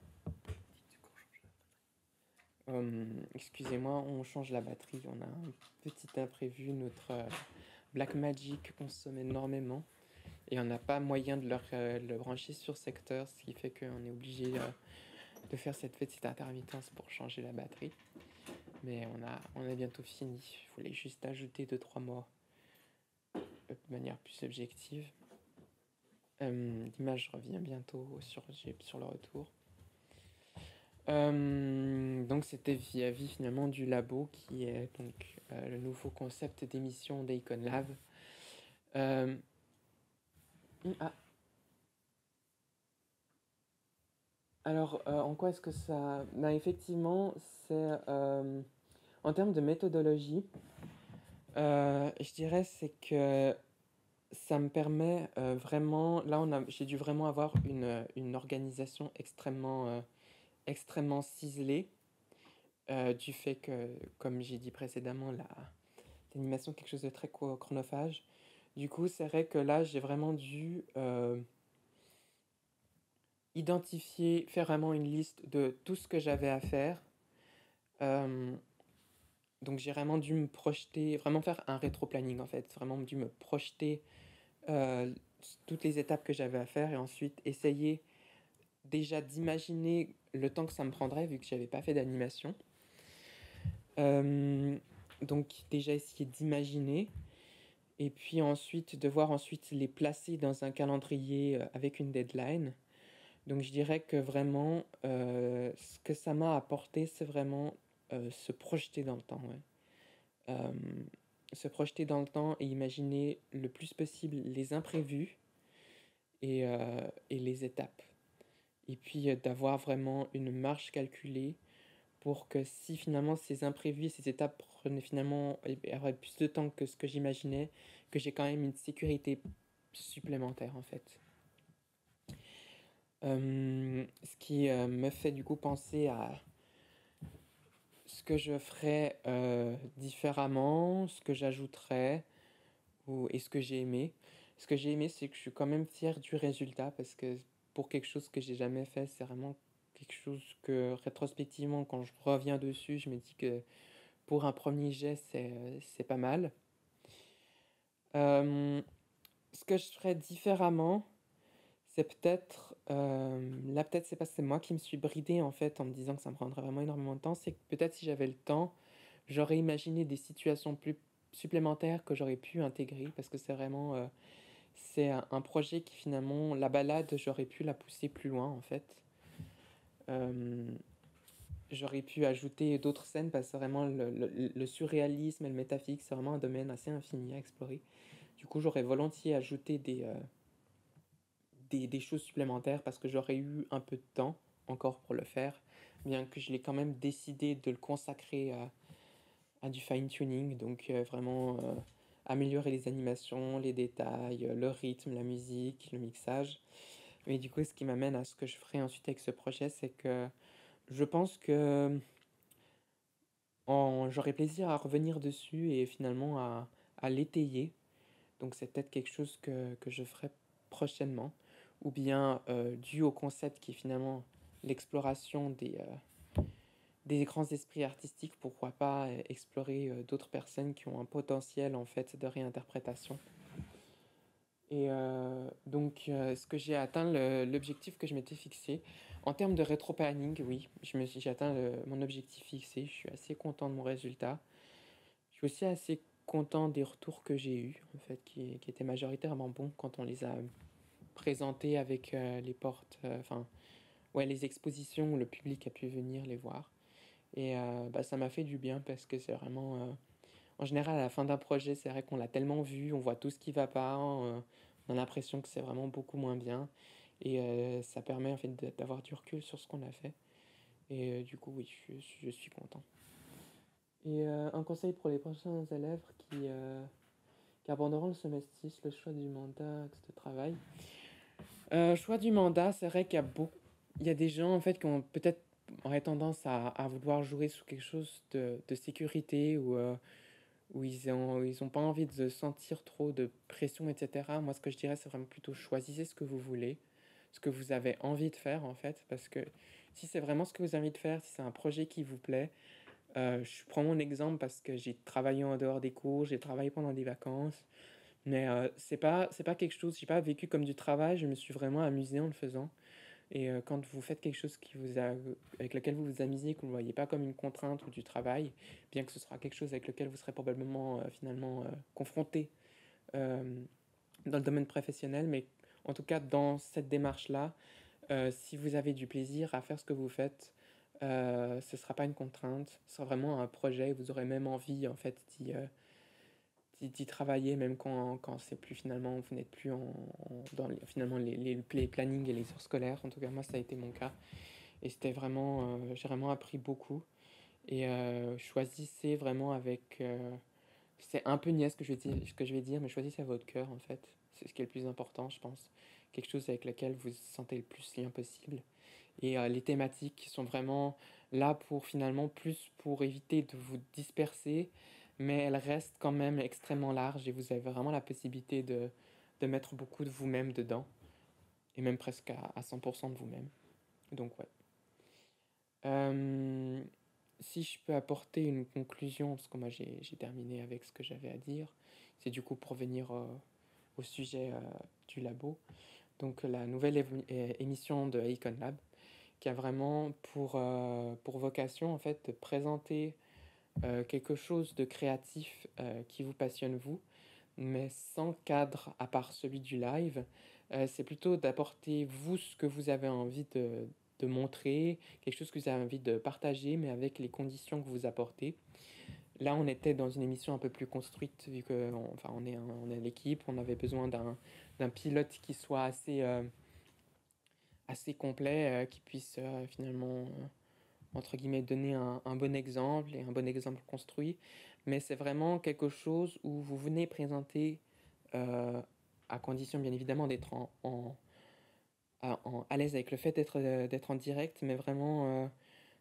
Excusez-moi, on change la batterie. On a un petit imprévu. Notre Blackmagic consomme énormément et on n'a pas moyen de le brancher sur secteur, ce qui fait qu'on est obligé de faire cette petite intermittence pour changer la batterie. Mais on a bientôt fini. Il fallait juste ajouter 2-3 mots de manière plus objective. L'image revient bientôt sur le retour. Donc c'était vis-à-vis finalement du labo qui est donc le nouveau concept d'émission d'Icon Lab. Alors en quoi est-ce que ça... effectivement, c'est en termes de méthodologie, je dirais c'est que ça me permet vraiment... Là, j'ai dû vraiment avoir une organisation extrêmement ciselée, du fait que, comme j'ai dit précédemment, l'animation est quelque chose de très chronophage. Du coup, c'est vrai que là, j'ai vraiment dû identifier, faire vraiment une liste de tout ce que j'avais à faire. Donc, j'ai vraiment dû me projeter, vraiment faire un rétro-planning, en fait. Vraiment dû me projeter toutes les étapes que j'avais à faire et ensuite essayer déjà d'imaginer le temps que ça me prendrait vu que j'avais pas fait d'animation. Donc déjà essayer d'imaginer et puis ensuite devoir les placer dans un calendrier avec une deadline. Donc je dirais que vraiment ce que ça m'a apporté, c'est vraiment se projeter dans le temps. Ouais. Se projeter dans le temps et imaginer le plus possible les imprévus et les étapes. Et puis d'avoir vraiment une marge calculée pour que si finalement ces imprévus, ces étapes prenaient finalement auraient plus de temps que ce que j'imaginais, que j'ai quand même une sécurité supplémentaire en fait. Ce qui me fait du coup penser à ce que je ferais différemment, ce que j'ajouterais et ce que j'ai aimé. Ce que j'ai aimé, c'est que je suis quand même fier du résultat parce que pour quelque chose que j'ai jamais fait, c'est vraiment quelque chose que rétrospectivement, quand je reviens dessus, je me dis que pour un premier jet, c'est pas mal. Ce que je ferais différemment, c'est peut-être... là, peut-être c'est parce que c'est moi qui me suis bridée en fait en me disant que ça me prendrait vraiment énormément de temps. C'est que peut-être si j'avais le temps, j'aurais imaginé des situations plus supplémentaires que j'aurais pu intégrer parce que c'est vraiment C'est un projet qui finalement, la balade, j'aurais pu la pousser plus loin en fait. Euh, J'aurais pu ajouter d'autres scènes parce que vraiment le surréalisme et le métaphysique, c'est vraiment un domaine assez infini à explorer. Du coup, j'aurais volontiers ajouté des choses supplémentaires parce que j'aurais eu un peu de temps encore pour le faire, bien que je l'ai quand même décidé de le consacrer à du fine-tuning, donc vraiment améliorer les animations, les détails, le rythme, la musique, le mixage. Mais du coup, ce qui m'amène à ce que je ferai ensuite avec ce projet, c'est que je pense que j'aurai plaisir à revenir dessus et finalement à l'étayer. Donc c'est peut-être quelque chose que je ferai prochainement. Ou bien dû au concept qui est finalement l'exploration des grands esprits artistiques, pourquoi pas explorer d'autres personnes qui ont un potentiel en fait de réinterprétation. Et ce que j'ai atteint l'objectif que je m'étais fixé. En termes de rétro-planning, oui, j'ai atteint mon objectif fixé. Je suis assez content de mon résultat. Je suis aussi assez content des retours que j'ai eus, en fait, qui étaient majoritairement bons quand on les a présentés avec les portes, ouais, les expositions où le public a pu venir les voir. Et ça m'a fait du bien parce que c'est vraiment... en général, à la fin d'un projet, c'est vrai qu'on l'a tellement vu, on voit tout ce qui va pas, on a l'impression que c'est vraiment beaucoup moins bien. Et ça permet en fait d'avoir du recul sur ce qu'on a fait. Et du coup, oui, je suis content. Et un conseil pour les prochains élèves qui abandonneront le semestre 6, le choix du mandat, de travail. Choix du mandat, c'est vrai il y a des gens en fait qui ont peut-être auraient tendance à vouloir jouer sur quelque chose de sécurité ou où ils ont pas envie de sentir trop de pression, etc. Moi, ce que je dirais, c'est vraiment plutôt choisissez ce que vous voulez, ce que vous avez envie de faire, en fait, parce que si c'est vraiment ce que vous avez envie de faire, si c'est un projet qui vous plaît, je prends mon exemple parce que j'ai travaillé en dehors des cours, j'ai travaillé pendant des vacances, mais c'est pas quelque chose, j'ai pas vécu comme du travail, je me suis vraiment amusé en le faisant. Et quand vous faites quelque chose avec lequel vous vous amusez, que vous ne voyez pas comme une contrainte ou du travail, bien que ce sera quelque chose avec lequel vous serez probablement finalement confronté euh, dans le domaine professionnel, mais en tout cas dans cette démarche-là, si vous avez du plaisir à faire ce que vous faites, ce ne sera pas une contrainte, ce sera vraiment un projet, vous aurez même envie en fait d'y travailler, même quand c'est plus finalement, vous n'êtes plus dans finalement les plannings et les heures scolaires. En tout cas, moi, ça a été mon cas. Et c'était vraiment, j'ai vraiment appris beaucoup. Et choisissez vraiment avec, c'est un peu niais ce que je vais dire, mais choisissez à votre cœur, en fait. C'est ce qui est le plus important, je pense. Quelque chose avec lequel vous vous sentez le plus lien possible. Et les thématiques sont vraiment là pour finalement plus pour éviter de vous disperser, mais elles restent quand même extrêmement larges et vous avez vraiment la possibilité de mettre beaucoup de vous-même dedans, et même presque à 100% de vous-même. Donc ouais. Euh, Si je peux apporter une conclusion, parce que moi j'ai terminé avec ce que j'avais à dire, c'est du coup pour venir au sujet du labo. Donc la nouvelle émission de Icon Lab, qui a vraiment pour vocation en fait de présenter quelque chose de créatif qui vous passionne vous, mais sans cadre à part celui du live. C'est plutôt d'apporter vous ce que vous avez envie de montrer, quelque chose que vous avez envie de partager, mais avec les conditions que vous apportez. Là, on était dans une émission un peu plus construite, vu que on est l'équipe, on avait besoin d'un pilote qui soit assez complet, qui puisse finalement, entre guillemets, donner un bon exemple et un bon exemple construit. Mais c'est vraiment quelque chose où vous venez présenter, euh, à condition bien évidemment d'être à l'aise avec le fait d'être en direct, mais vraiment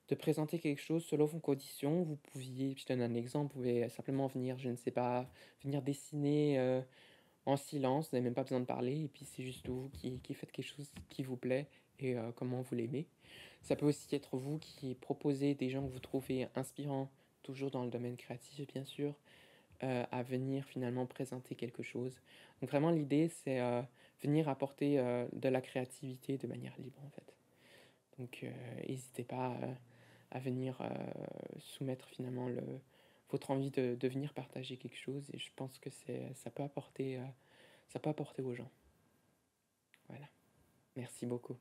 de présenter quelque chose selon vos conditions. Vous pouviez, je donne un exemple, vous pouvez simplement venir, je ne sais pas, venir dessiner en silence, vous n'avez même pas besoin de parler, et puis c'est juste vous qui faites quelque chose qui vous plaît et comment vous l'aimez. Ça peut aussi être vous qui proposez des gens que vous trouvez inspirants, toujours dans le domaine créatif bien sûr, à venir finalement présenter quelque chose. Donc vraiment l'idée c'est venir apporter de la créativité de manière libre en fait. Donc n'hésitez pas à venir soumettre finalement votre envie de venir partager quelque chose et je pense que ça peut apporter ça peut apporter aux gens. Voilà. Merci beaucoup.